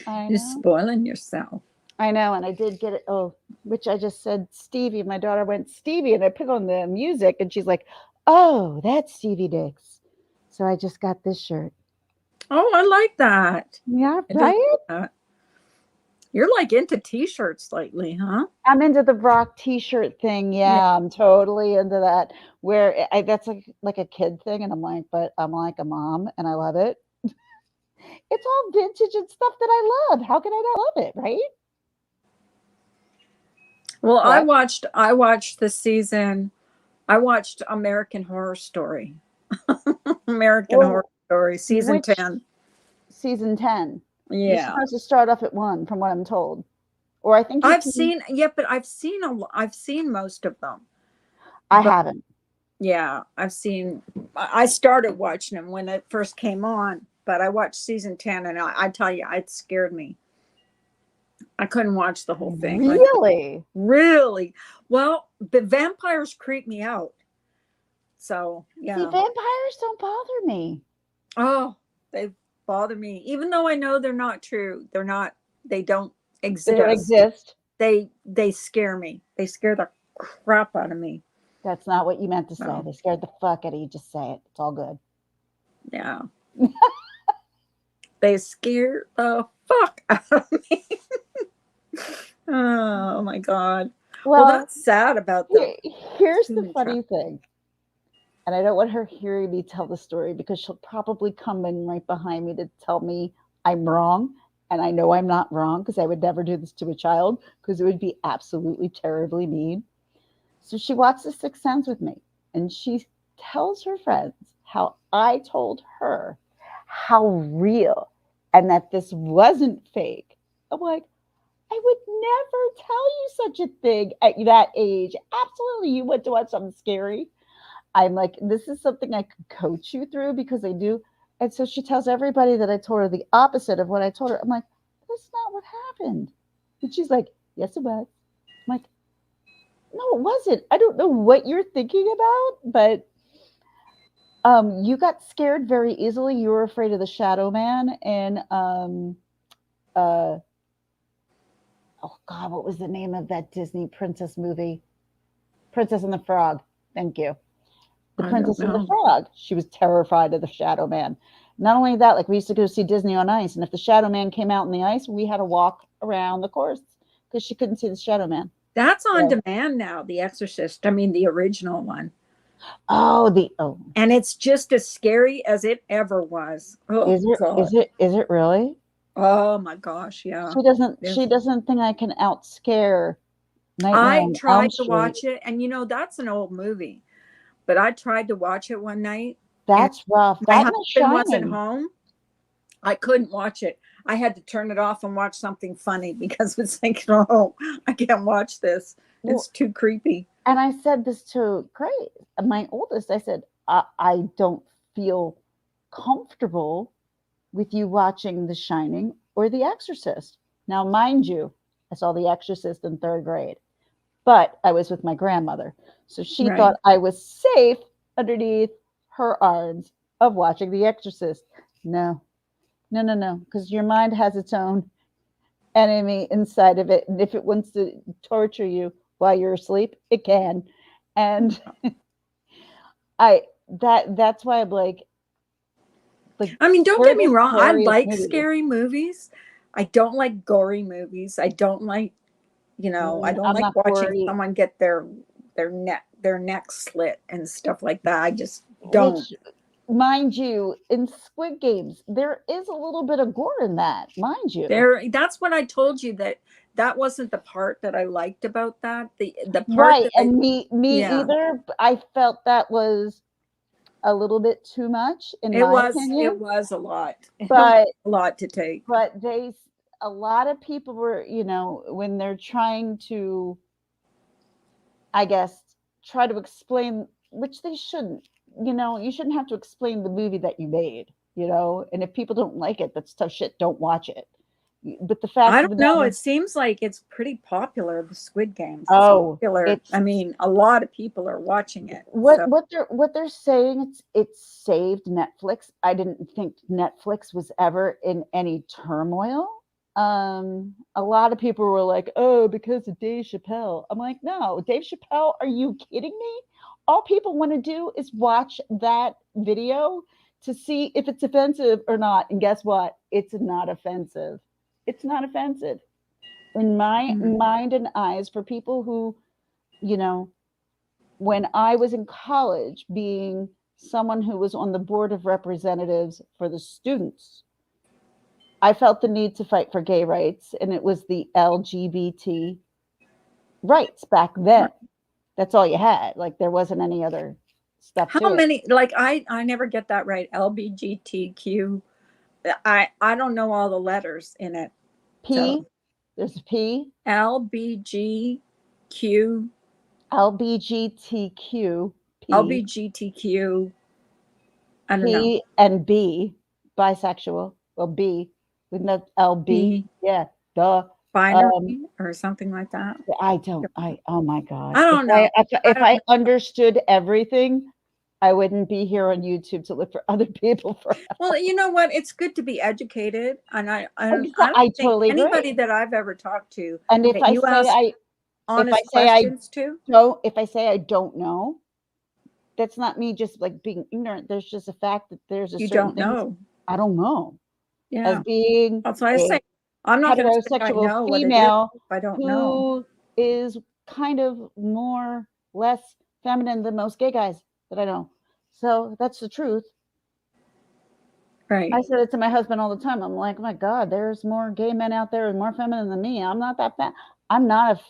I You're know. spoiling yourself. I know. And I did get it. Oh, which I just said Stevie. My daughter went Stevie, and I put on the music, and she's like, "Oh, that's Stevie Nicks." So I just got this shirt. Oh, I like that. Yeah, I do like right. that. You're like into t-shirts lately, huh? I'm into the rock T-shirt thing. Yeah. Yeah, I'm totally into that. Where that's like a kid thing, and I'm like, but I'm like a mom, and I love it. It's all vintage and stuff that I love. How can I not love it, right? Well, What? I watched the season. I watched American Horror Story. American Horror Well, Story season which 10. season 10? You're Yeah. supposed to start off at 1 from what I'm told. Or I think you I've can. seen yeah, but I've seen most of them. I But haven't. yeah, I started watching them when it first came on, but I watched season 10 and I tell you, it scared me. I couldn't watch the whole thing. Like Really? really. Well, the vampires creep me out. So, See, yeah. vampires don't bother me. Oh, they bother me. Even though I know they're not true. They don't They don't exist. exist. They scare me. They scare the crap out of me. That's not what you meant to say. So, They scared the fuck out of you. Just say it. It's all good. yeah. They scare the fuck out of me. Oh my God. Well, Well, that's sad about the here's the human funny thing. And I don't want her hearing me tell the story because she'll probably come in right behind me to tell me I'm wrong. And I know I'm not wrong because I would never do this to a child because it would be absolutely terribly mean. So she watched The Sixth Sense with me and she tells her friends how I told her how real and that this wasn't fake. I'm like, I would never tell you such a thing at that age. Absolutely, you went to watch something scary. I'm like, this is something I could coach you through because I do. And so she tells everybody that I told her the opposite of what I told her. I'm like, that's not what happened. And she's like, yes, it was. I'm like, no, it wasn't. I don't know what you're thinking about, but you got scared very easily. You were afraid of the Shadow Man and oh God, what was the name of that Disney princess movie? Princess and the Frog. Thank you. The I don't Princess and the know. Frog. She was terrified of the Shadow Man. Not only that, like we used to go see Disney on Ice, and if the Shadow Man came out in the ice, we had to walk around the course because she couldn't see the Shadow Man. That's on So, demand now, The Exorcist. I mean, the original one. oh, And it's just as scary as it ever was. Oh, is it? God. Is it really? Oh, my gosh. Yeah. She doesn't think I can out scare Nightmare I on Elm tried to Street. watch it, and that's an old movie, but I tried to watch it one night, and That's rough. my That and The husband wasn't Shining. home. I couldn't watch it. I had to turn it off and watch something funny because it's like, no, I can't watch this. It's Well, too creepy. and I said this to my oldest. I said, I don't feel comfortable with you watching The Shining or The Exorcist. Now, mind you, I saw The Exorcist in third grade, but I was with my grandmother. So she Right. thought I was safe underneath her arms of watching The Exorcist. No, no, because your mind has its own enemy inside of it. And if it wants to torture you while you're asleep, it can. And that's why I'm like I mean, don't we're get me the wrong. I scariest like movie. scary movies. I don't like gory movies. I don't like, I don't I'm like not watching gory, someone get their neck slit and stuff like that. I just don't. which, mind you, in Squid Games, there is a little bit of gore in that, mind you. That's what I told you, that wasn't the part that I liked about that. The part Right, that and me yeah, either. I felt that was a little bit too much, in it my was it opinion. was a lot. It was But a lot to take. a lot of people were, when they're trying to, I guess, try to explain, which they shouldn't. You shouldn't have to explain the movie that you made. And if people don't like it, that's tough shit. Don't watch it. But the I fact of don't the know. matter, It seems like it's pretty popular. The Squid Games. It's oh, popular. it's I mean, a lot of people are watching it. what So what they're saying. It's saved Netflix. I didn't think Netflix was ever in any turmoil. A lot of people were like, "Oh, because of Dave Chappelle." I'm like, "No, Dave Chappelle. Are you kidding me? All people want to do is watch that video to see if it's offensive or not. And guess what? It's not offensive. It's not offensive in my mhm. mind and eyes for people who, you know, when I was in college, being someone who was on the board of representatives for the students, I felt the need to fight for gay rights, and it was the LGBT rights back then. That's all you had. Like there wasn't any other stuff How to it. many? Like I never get that right. LBGTQ. I don't know all the letters in it. So P, there's a P, LBGQ, LBGTQ, P, LBGTQ. I don't know. P, and B, bisexual. Well, B with no LB. P Yeah, duh. binary Um, or something like that. oh my God. I don't know. I If don't I know. understood everything, I wouldn't be here on YouTube to look for other people for Well, you know what? It's good to be educated, and I don't I think totally anybody agree. that I've ever talked to And that you ask if I honest say I questions to, if I say I don't know, that's not me just like being ignorant. There's just a fact that there's a you certain don't things know. I don't know. As Yeah, being that's why I a say. I'm not going to say I heterosexual know what it is female if I don't know. who is kind of more less feminine than most gay guys that I know. So that's the truth. Right. I said it to my husband all the time. I'm like, oh my God, there's more gay men out there and more feminine than me. I'm not that I'm not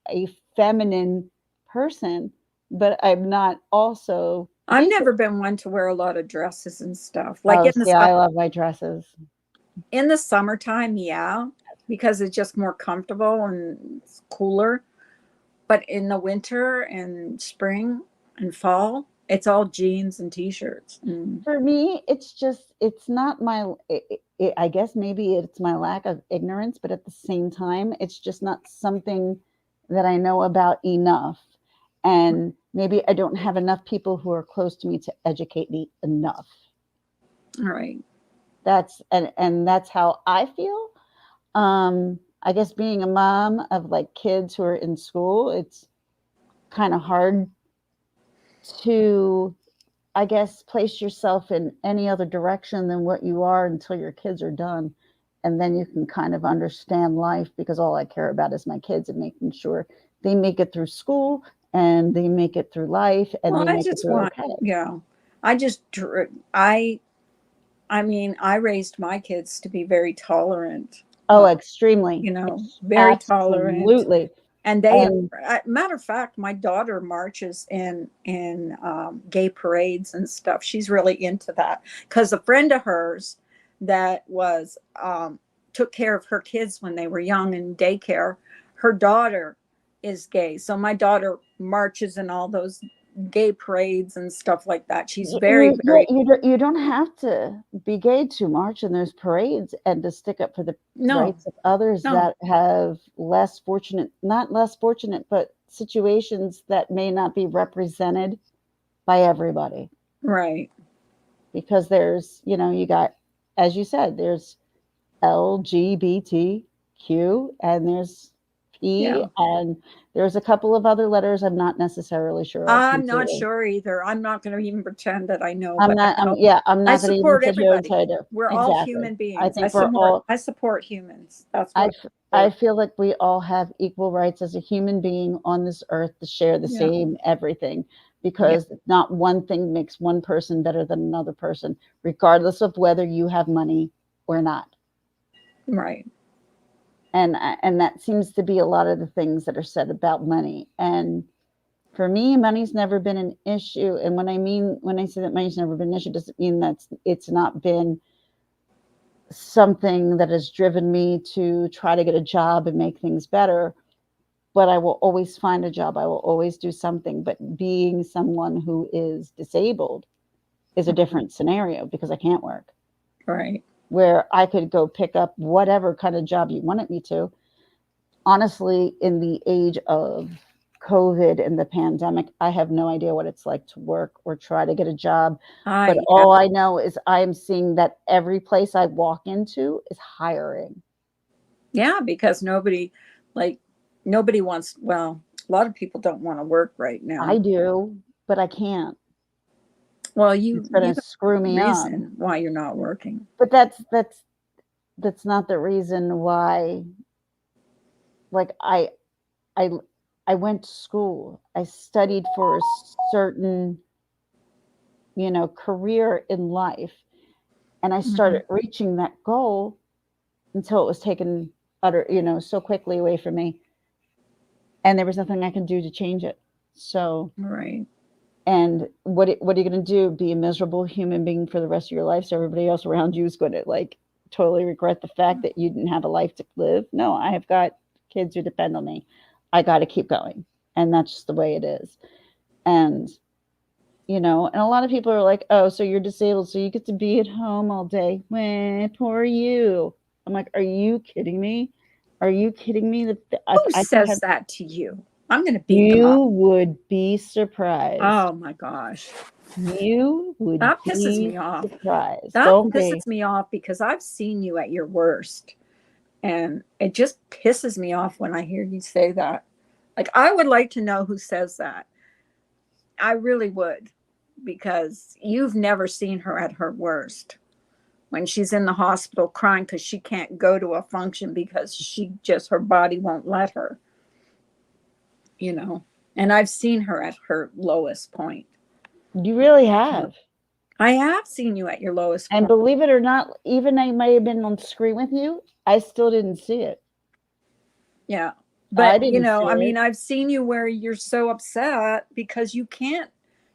a feminine person, but I'm not also I've basic. never been one to wear a lot of dresses and stuff. Like Oh, see, I love my dresses. in the summertime, yeah, because it's just more comfortable and it's cooler. But in the winter and spring and fall, it's all jeans and t-shirts. For me, it's just, it's not my, I guess maybe it's my lack of ignorance, but at the same time, it's just not something that I know about enough. And maybe I don't have enough people who are close to me to educate me enough. All right. And that's how I feel. I guess being a mom of like kids who are in school, it's kind of hard to, I guess, place yourself in any other direction than what you are until your kids are done. And then you can kind of understand life, because all I care about is my kids and making sure they make it through school and they make it through life and Well, they I make it just through want, okay. yeah. I just, I mean, I raised my kids to be very tolerant. Oh, extremely. You know, very tolerant. Absolutely. And they, And matter of fact, my daughter marches in gay parades and stuff. She's really into that because a friend of hers that was took care of her kids when they were young in daycare. Her daughter is gay, so my daughter marches in all those gay parades and stuff like that. She's very, very. You don't have to be gay to march, and there's parades and to stick up for the rights of others that have less fortunate, not less fortunate, but situations that may not be represented by everybody. Right. Because there's, you got, as you said, there's LGBTQ and there's P, and there's a couple of other letters I'm not necessarily sure of. I'm not sure either. I'm not going to even pretend that I know. I'm not going to even sit here and tell you. We're all human beings. I think we're all. I support humans. That's what I feel like we all have equal rights as a human being on this earth to share the same everything, because not one thing makes one person better than another person, regardless of whether you have money or not. Right. And that seems to be a lot of the things that are said about money. And for me, money's never been an issue. And when I say that money's never been an issue, doesn't mean that it's not been something that has driven me to try to get a job and make things better. But I will always find a job. I will always do something. But being someone who is disabled is a different scenario, because I can't work. Right. Where I could go pick up whatever kind of job you wanted me to. Honestly, in the age of COVID and the pandemic, I have no idea what it's like to work or try to get a job. But all I know is I'm seeing that every place I walk into is hiring. Yeah, because nobody wants, well, a lot of people don't want to work right now. I do, but I can't. Well, it's going to screw me up. Why you're not working. But that's not the reason why. Like I went to school. I studied for a certain, career in life. And I started reaching that goal until it was taken so quickly away from me. And there was nothing I can do to change it. So, right. And what are you going to do? Be a miserable human being for the rest of your life, so everybody else around you is going to totally regret the fact that you didn't have a life to live? No, I have got kids who depend on me. I got to keep going. And that's just the way it is. And, and a lot of people are like, oh, so you're disabled, so you get to be at home all day. Well, poor you. I'm like, are you kidding me? Are you kidding me? Who says that to you? I'm going to beat them up. You would be surprised. Oh my gosh. You would That pisses me off. Surprised. That pisses me off because I've seen you at your worst. And it just pisses me off when I hear you say that. Like, I would like to know who says that. I really would, because you've never seen her at her worst. when she's in the hospital crying because she can't go to a function because her body won't let her, you know. And I've seen her at her lowest point. You really have. I have seen you at your lowest And point. believe it or not, even I may have been on screen with you, I still didn't see it. Yeah. I But, didn't see I mean, it. I've seen you where you're so upset because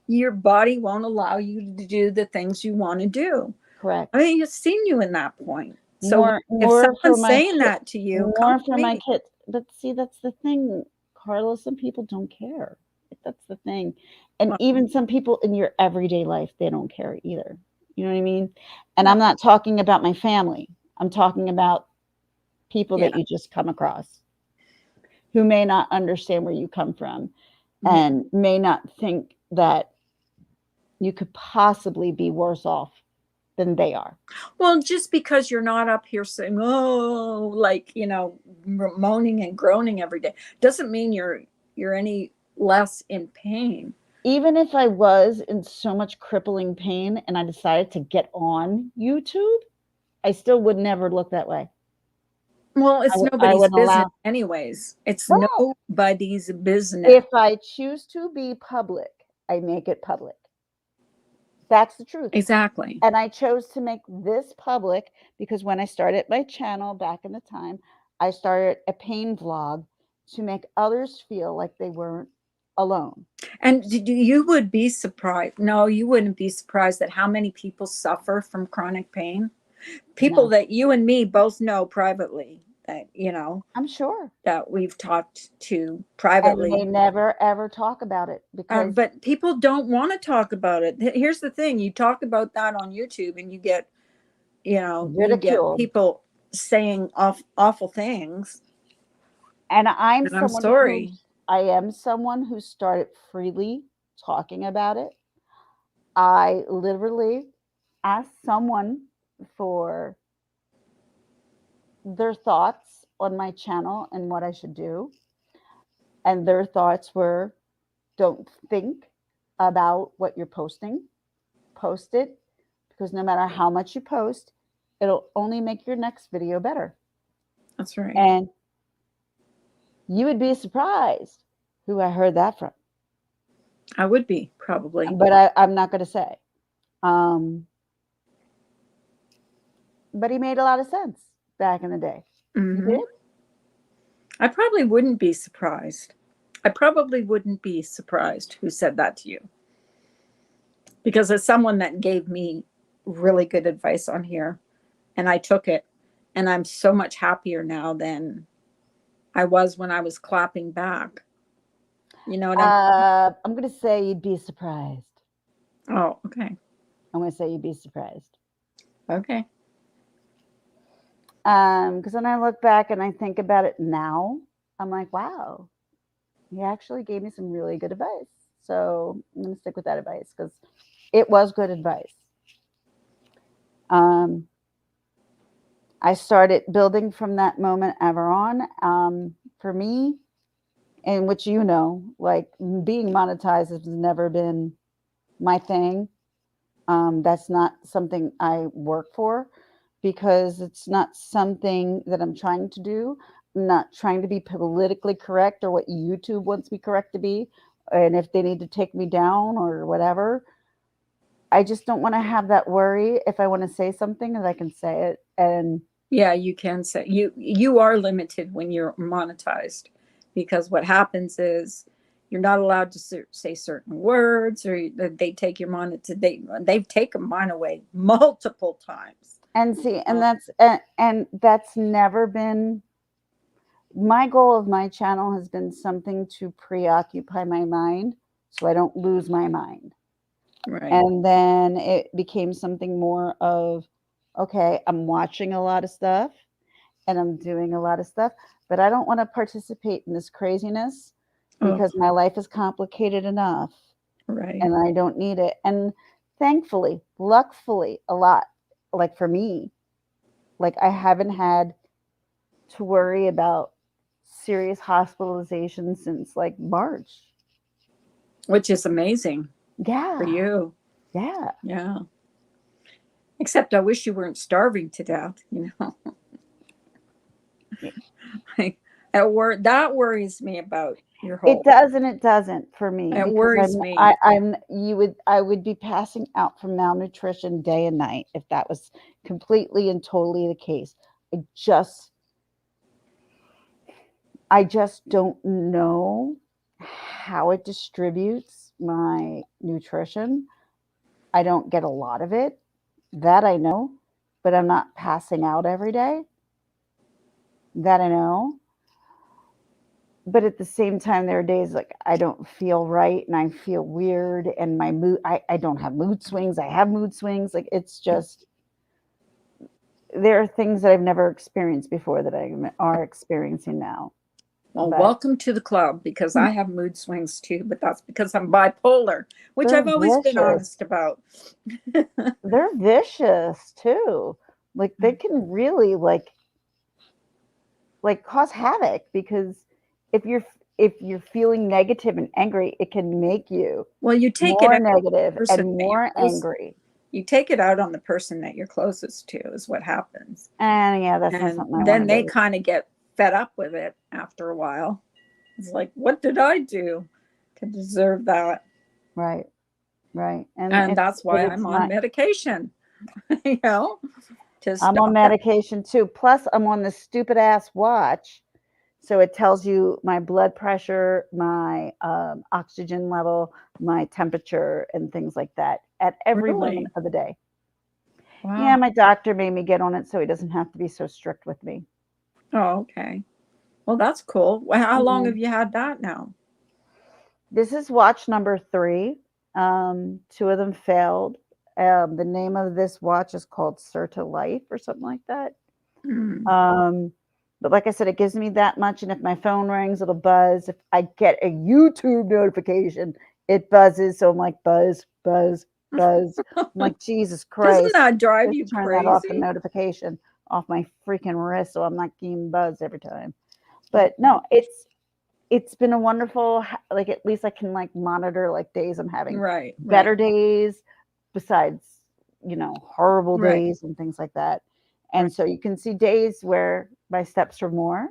your body won't allow you to do the things you want to do. Correct. I mean, I've seen you in that point. So More if for someone's my saying that to you, come more to for my me. kids. But see, that's the thing, Carla. Some people don't care. That's the thing. And Well, even some people in your everyday life, they don't care either. You know what I mean? And well, I'm not talking about my family. I'm talking about people yeah. that you just come across who may not understand where you come from Yeah. and may not think that you could possibly be worse off than they are. Well, just because you're not up here saying, oh, like, moaning and groaning every day doesn't mean you're any less in pain. Even if I was in so much crippling pain and I decided to get on YouTube, I still would never look that way. Well, it's I nobody's wouldn't business allow. anyways. It's Well, nobody's business. if I choose to be public, I make it public. That's the truth. Exactly. And I chose to make this public because when I started my channel back in the time, I started a pain vlog to make others feel like they weren't alone. And you would be surprised. No, you wouldn't be surprised at how many people suffer from chronic pain. People No, that you and me both know privately that, I'm sure. that we've talked to And they privately. never ever talk about it because But people don't want to talk about it. Here's the thing: you talk about that on YouTube, and you get ridiculed. people saying awful things. And I'm And I'm someone who sorry. I am someone who started freely talking about it. I literally asked someone for their thoughts on my channel and what I should do. And their thoughts were don't think about what you're posting, post it because no matter how much you post, it'll only make your next video better. That's right. And you would be surprised who I heard that from. I would be probably. But I'm not going to say. Um, but he made a lot of sense back in the day. He Hmm. did. I probably wouldn't be surprised. I probably wouldn't be surprised who said that to you. Because as someone that gave me really good advice on here, and I took it, and I'm so much happier now than I was when I was clapping back. You know what I mean? I'm going to say you'd be surprised. Oh, okay. I'm going to say you'd be surprised. Okay. Because when I look back and I think about it now, I'm like, wow, he actually gave me some really good advice. So I'm going to stick with that advice because it was good advice. I started building from that moment ever on. For me, and which like being monetized has never been my thing. That's not something I work for because it's not something that I'm trying to do. I'm not trying to be politically correct or what YouTube wants me correct to be. And if they need to take me down or whatever, I just don't want to have that worry. If I want to say something, that I can say it. And Yeah, you can say you are limited when you're monetized because what happens is you're not allowed to say certain words or they take your they've taken mine away multiple times. see, Um, and that's never been my goal of my channel has been something to preoccupy my mind so I don't lose my mind. right. And then it became something more of, okay, I'm watching a lot of stuff and I'm doing a lot of stuff, but I don't want to participate in this craziness Oh, because my life is complicated enough right. and I don't need it. And thankfully, luckily, a lot, like for me, like I haven't had to worry about serious hospitalization since like March. Which is amazing for Yeah. you. Yeah. Yeah. Except I wish you weren't starving to death, At work, that worries me about your It whole. does and it doesn't for me It because worries me. I would be passing out from malnutrition day and night if that was completely and totally the case. I just don't know how it distributes my nutrition. I don't get a lot of it. That I know, but I'm not passing out every day. That I know. But at the same time, there are days like I don't feel right and I feel weird and my mood, I don't have mood swings. I have mood swings. Like it's just, there are things that I've never experienced before that I are experiencing now. Well, But welcome to the club because I have mood swings too, but that's because I'm bipolar, which they're I've always been vicious. honest about. They're vicious too. Like they can really like cause havoc because if you're feeling negative and angry, it can make you Well, you take it more out on negative the person and that you're more close. angry. You take it out on the person that you're closest to, is what happens. And yeah, that's not And something I then want to they do. kind of get fed up with it after a while. It's like, what did I do to deserve that? Right. Right. And that's why It's I'm on not, medication, you know, to I'm on stop that. medication too. Plus I'm on this stupid ass watch. So it tells you my blood pressure, my oxygen level, my temperature, and things like that at every moment Really? of the day. Yeah, Wow. my doctor made me get on it so he doesn't have to be so strict with me. Oh, okay. Well, that's cool. Well, how long Yeah. have you had that now? This is watch number 3. Two of them failed. The name of this watch is called Certa Life or something like that. Mm. Um, but like I said, it gives me that much, and if my phone rings, it'll buzz. If I get a YouTube notification, it buzzes. So I'm like, buzz, buzz, buzz. I'm like, Jesus Doesn't Christ, that drive just you turn that off the crazy? notification off my freaking wrist, so I'm not getting buzzed every time. Oh, But no, it's been a wonderful, like at least I can like monitor like days I'm having right, right, better days besides, horrible right. days and things like that. Right. And so you can see days where my steps are more,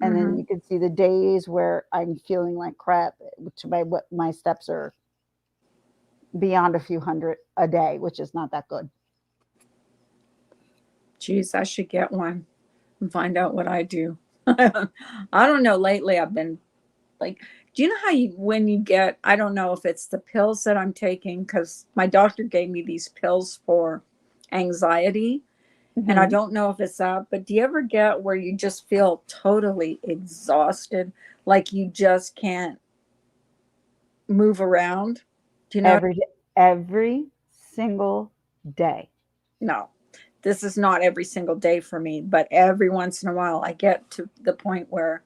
and then Mm-hmm. you can see the days where I'm feeling like crap to what my steps are beyond a few hundred a day, which is not that good. Geez, I should get one and find out what I do. I don't know. Lately, I've been like, do you know how when you get, I don't know if it's the pills that I'm taking, because my doctor gave me these pills for anxiety. And I Mm-hmm. don't know if it's that, but do you ever get where you just feel totally exhausted? Like you just can't move around? Do you know? Every single day. No, this is not every single day for me, but every once in a while I get to the point where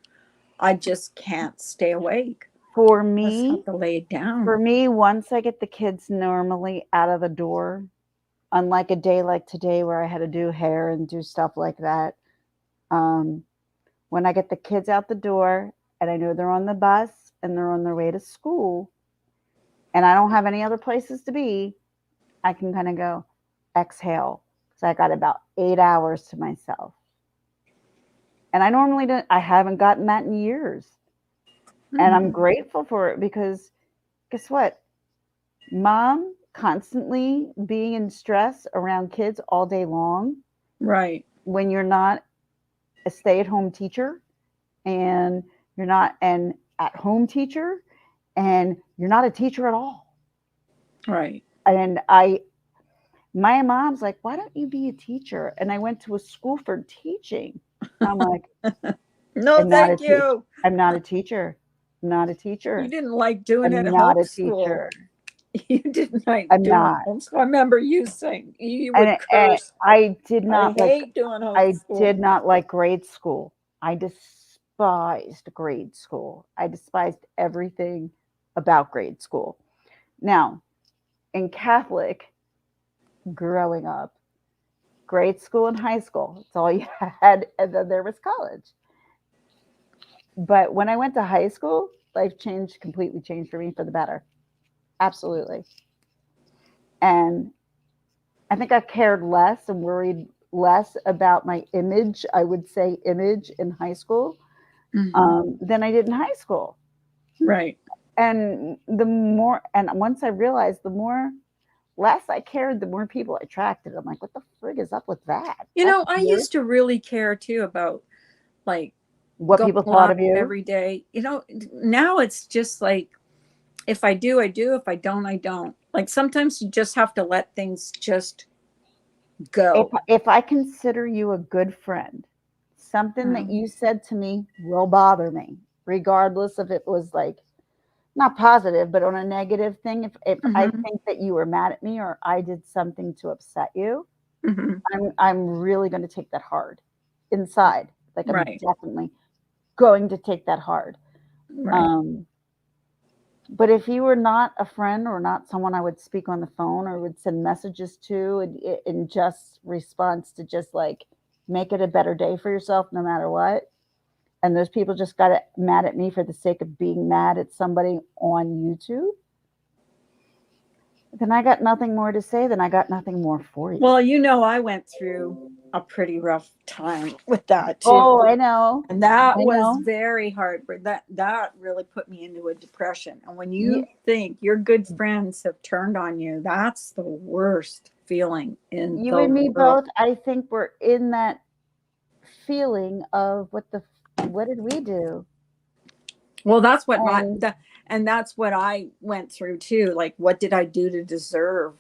I just can't stay awake. For I just have me, to lay it down. for me, once I get the kids normally out of the door, unlike a day like today where I had to do hair and do stuff like that, um, when I get the kids out the door and I know they're on the bus and they're on their way to school and I don't have any other places to be, I can kind of go exhale. So I got about 8 hours to myself. And I normally don't, I haven't gotten that in years. And I'm Mhm. grateful for it because guess what? Mom constantly being in stress around kids all day long Right, when you're not a stay-at-home teacher and you're not an at-home teacher and you're not a teacher at all. right. And my mom's like, why don't you be a teacher? And I went to a school for teaching. I'm like, No, I'm not a thank teacher. you. I'm not a teacher. I'm not a You teacher. didn't like doing it I'm at not a homeschool. teacher. You didn't like I'm doing not. homeschool. I remember you saying you would And curse. I did I not like hate doing I homeschool. did not like grade school. I despised grade school. I despised everything about grade school. Now, in Catholic, growing up, grade school and high school, that's all you had, and then there was college. But when I went to high school, life changed, completely changed for me for the better. Absolutely. And I think I cared less and worried less about my image, I would say image in high school, than I did in high school. Right. And once I realized the more less I cared, the more people I attracted. I'm like, what the frig is up with that? You That's know, I weird. used to really care too about like What going people thought live of you. every day. You know, now it's just like if I do, I do. If I don't, I don't. Like sometimes you just have to let things just go. If I consider you a good friend, something that Um, you said to me will bother me, regardless if it was like not positive, but on a negative thing. If I mhm, think that you were mad at me or I did something to upset you, mhm. I'm really going to take that hard inside. Like I'm Right, definitely going to take that hard. right. Um, but if you were not a friend or not someone I would speak on the phone or would send messages to in just response to just like make it a better day for yourself no matter what, and those people just got mad at me for the sake of being mad at somebody on YouTube, then I got nothing more to say. Then I got nothing more for you. Well, you know, I went through a pretty rough time with that too. Oh, I know. And that I was know. very hard. But that really put me into a depression. And when You, you think your good friends have turned on you, that's the worst feeling in you the and me world. both. I think we're in that feeling of what did we do? Well, that's what And and that's what I went through too. Like, what did I do to deserve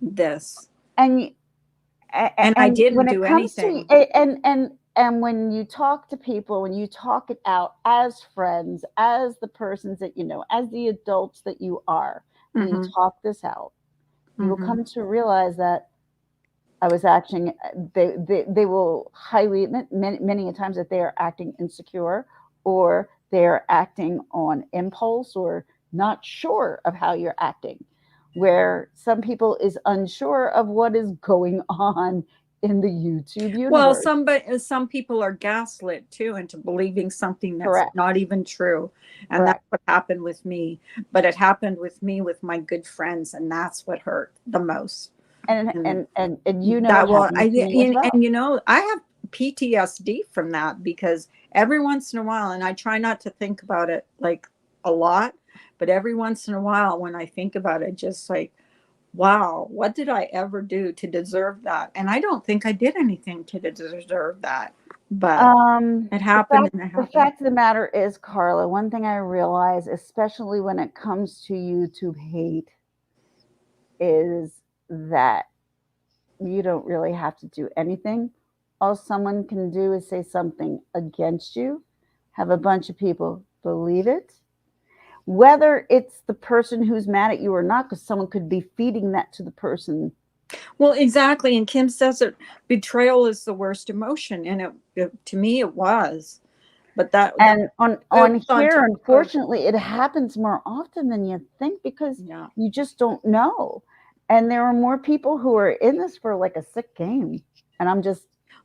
this? and And I and didn't when it do comes to anything. and when you talk to people, when you talk it out as friends, as the persons that you know, as the adults that you are, and you Hmm. talk this out, you will Hmm. come to realize that I was acting. They will highly admit many a times that they are acting insecure, or they are acting on impulse, or not sure of how you're acting. Where some people is unsure of what is going on in the YouTube Well, universe. some people are gaslit too into believing something that's Correct. not even true, and that's Correct. what happened with me. But it happened with me with my good friends, and that's what hurt the most. And And and and and you know it that well, happened to me as well. and you know, I have PTSD from that because every once in a while, and I try not to think about it like a lot, but every once in a while, when I think about it, just like, wow, what did I ever do to deserve that? And I don't think I did anything to deserve that, but Um, it the happened fact and it the happened. fact of the matter is, Carla, one thing I realize, especially when it comes to YouTube hate, is that you don't really have to do anything. All someone can do is say something against you, have a bunch of people believe it, whether it's the person who's mad at you or not, because someone could be feeding that to the person. Well, exactly. And Kim says that betrayal is the worst emotion, and to me it was. But that And it on was on here, top of unfortunately, it happens more often than you think because yeah. you just don't know. And there are more people who are in this for like a sick game. And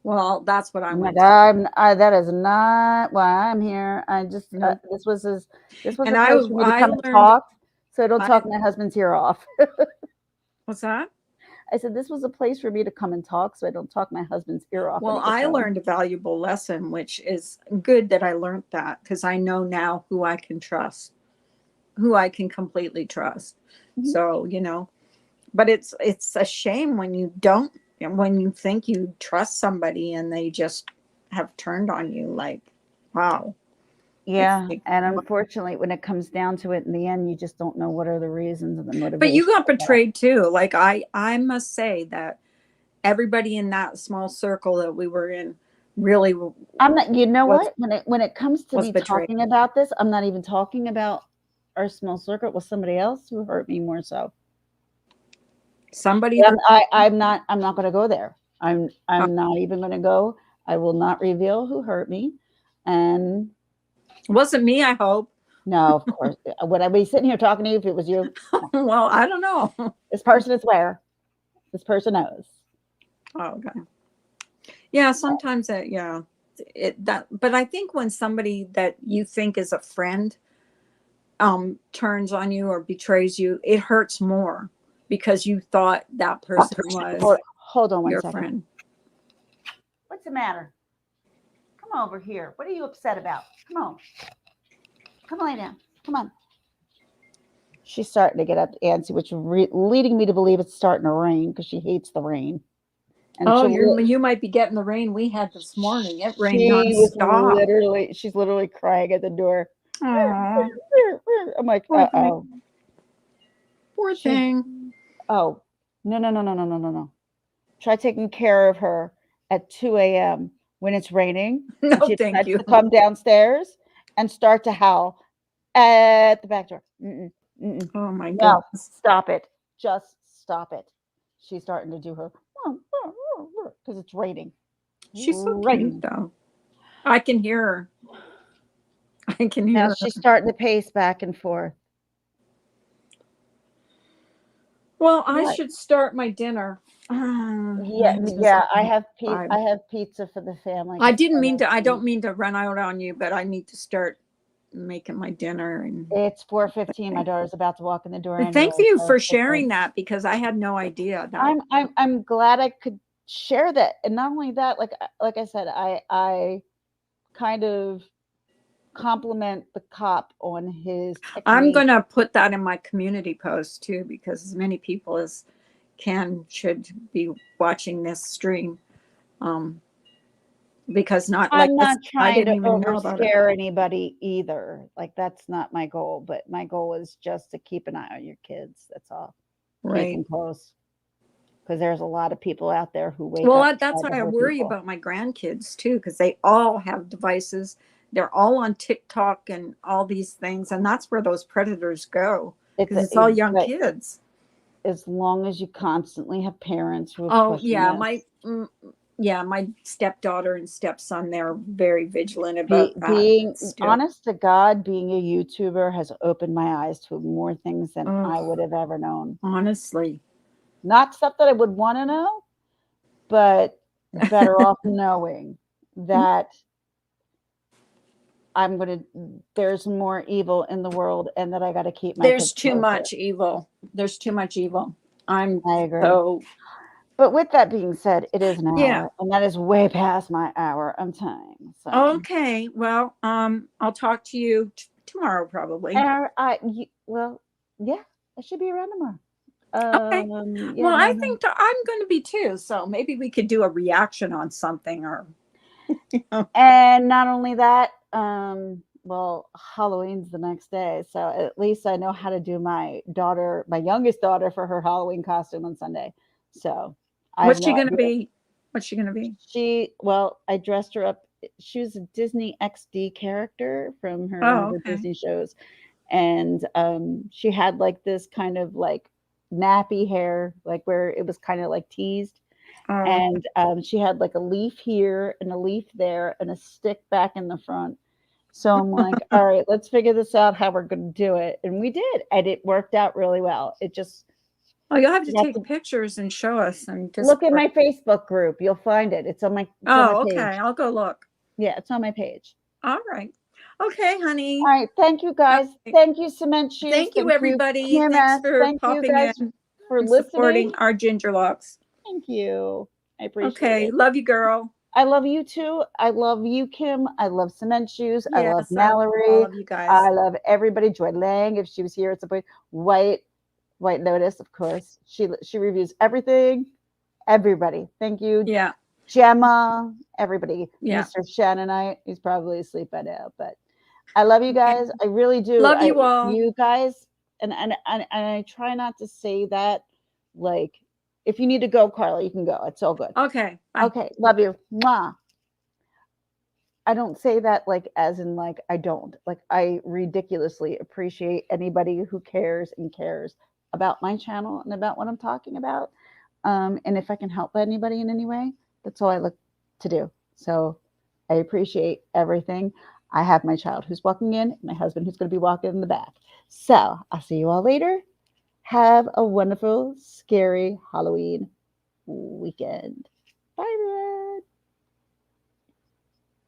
Well, that's what I I'm like, went through. that is not why I'm here. I just, No, this was and a place for me to I come and learned talk. So I don't I talk my husband's ear off. what's that? I said, this was a place for me to come and talk. So I don't talk my husband's ear off when Well, he gets I home. learned a valuable lesson, which is good that I learned that because I know now who I can trust, who I can completely trust. Mhm. So, you know, but it's a shame when you don't, when you think you trust somebody and they just have turned on you. Like, wow, it's Yeah, like, and unfortunately, when it comes down to it in the end, you just don't know what are the reasons and the but you motivation got of that. betrayed too. Like I must say that everybody in that small circle that we were in really I'm not, you know was what? When it comes to was me betrayed. talking about this, I'm not even talking about our small circle with somebody else who hurt me more so. Somebody But that I'm not going to go there. I'm not even going to go. I will not reveal who hurt me. And wasn't me, I hope. no, of course, would I be sitting here talking to you if it was you? No. Well, I don't know. This person is where this person knows. Oh, okay. Yeah, sometimes that, yeah. But I think when somebody that you think is a friend turns on you or betrays you, it hurts more because you thought that person was Hold on one your second. friend. What's the matter? Come over here. What are you upset about? Come on. Come lay down. Come on. She's starting to get up antsy, which is leading me to believe it's starting to rain because she hates the rain. And Oh, you might be getting the rain we had this morning. It rained nonstop. She's literally crying at the door. Aww, I'm like, poor uh-oh. thing. Poor thing. Oh, no. Try taking care of her at 2 a.m. when it's raining. No, She thank decides you. to come downstairs and start to howl at the back door. Oh my No, goodness. stop it. Just stop it. She's starting to do her because it's raining. She's so cute though. I can hear her. I can hear Now her. she's starting to pace back and forth. Well, I What? should start my dinner. Yeah. I have pizza for the family. I don't mean to run out on you, but I need to start making my dinner. And It's 4:15. My daughter's about to walk in the door. and thank anyway, you so for it's okay. sharing that, because I had no idea that. I'm glad I could share that, and not only that, like I said, I kind of compliment the cop on his I'm technique. going to put that in my community post too, because as many people as should be watching this stream. Because I'm not I trying didn't to even know about it. overscare anybody either. Like, that's not my goal, but my goal is just to keep an eye on your kids. That's all. Keep Right. them close. Because there's a lot of people out there who wake Well, up. that's to why I hurt worry people. about my grandkids too, because they all have devices. They're all on TikTok and all these things, and that's where those predators go, because it's all young kids. As long as you constantly have parents who are Oh pushing yeah, my stepdaughter and stepson, they're very vigilant about that. being still. honest to God, being a YouTuber has opened my eyes to more things than Oh. I would have ever known. Honestly, Not stuff that I would want to know, but better off knowing that there's more evil in the world, and that I got to keep my there's kids too closer. much evil. There's too much evil. I agree. So, but with that being said, it is an hour, yeah. and that is way past my hour of time. So. Okay, well, I'll talk to you tomorrow probably. Well, yeah, I should be around tomorrow. Okay. Yeah, well, I think I'm going to be too. So maybe we could do a reaction on something, or. And not only that, well, Halloween's the next day, so at least I know how to do my youngest daughter, for her Halloween costume on Sunday. So what's she going to be? What's she going to be? I dressed her up. She was a Disney XD character from one of the Disney shows, and she had like this kind of like nappy hair, like where it was kind of like teased. And she had like a leaf here and a leaf there and a stick back in the front. So I'm like, all right, let's figure this out, how we're going to do it. And we did. And it worked out really well. It just. Oh, you'll have to take pictures and show us. And just look at my Facebook group. You'll find it. It's on my okay. Page. I'll go look. Yeah, it's on my page. All right. Okay, honey. All right. Thank you, guys. Okay. Thank you, Cement Shoes. Thank you, everybody. Thanks for popping in, for and listening, supporting our Ginger Locks. Thank you. I appreciate it. Okay. Love you, girl. I love you too. I love you, Kim. I love Cement Shoes. Yes, I love Mallory. I love you guys. I love everybody. Joy Lang, if she was here at some point. White Lotus, of course. She reviews everything. Everybody. Thank you. Yeah. Gemma, everybody. Yeah. Mr. Shannonite, he's probably asleep by now, but I love you guys. I really do. Love you all. You guys, and I try not to say that, like, if you need to go, Carla, you can go. It's all good. Okay. Bye. Okay. Love you. Mwah. I don't say that like as in like I don't. Like, I ridiculously appreciate anybody who cares about my channel and about what I'm talking about. And if I can help anybody in any way, that's all I look to do. So I appreciate everything. I have my child who's walking in, my husband who's going to be walking in the back. So I'll see you all later. Have a wonderful, scary Halloween weekend. Bye, everyone.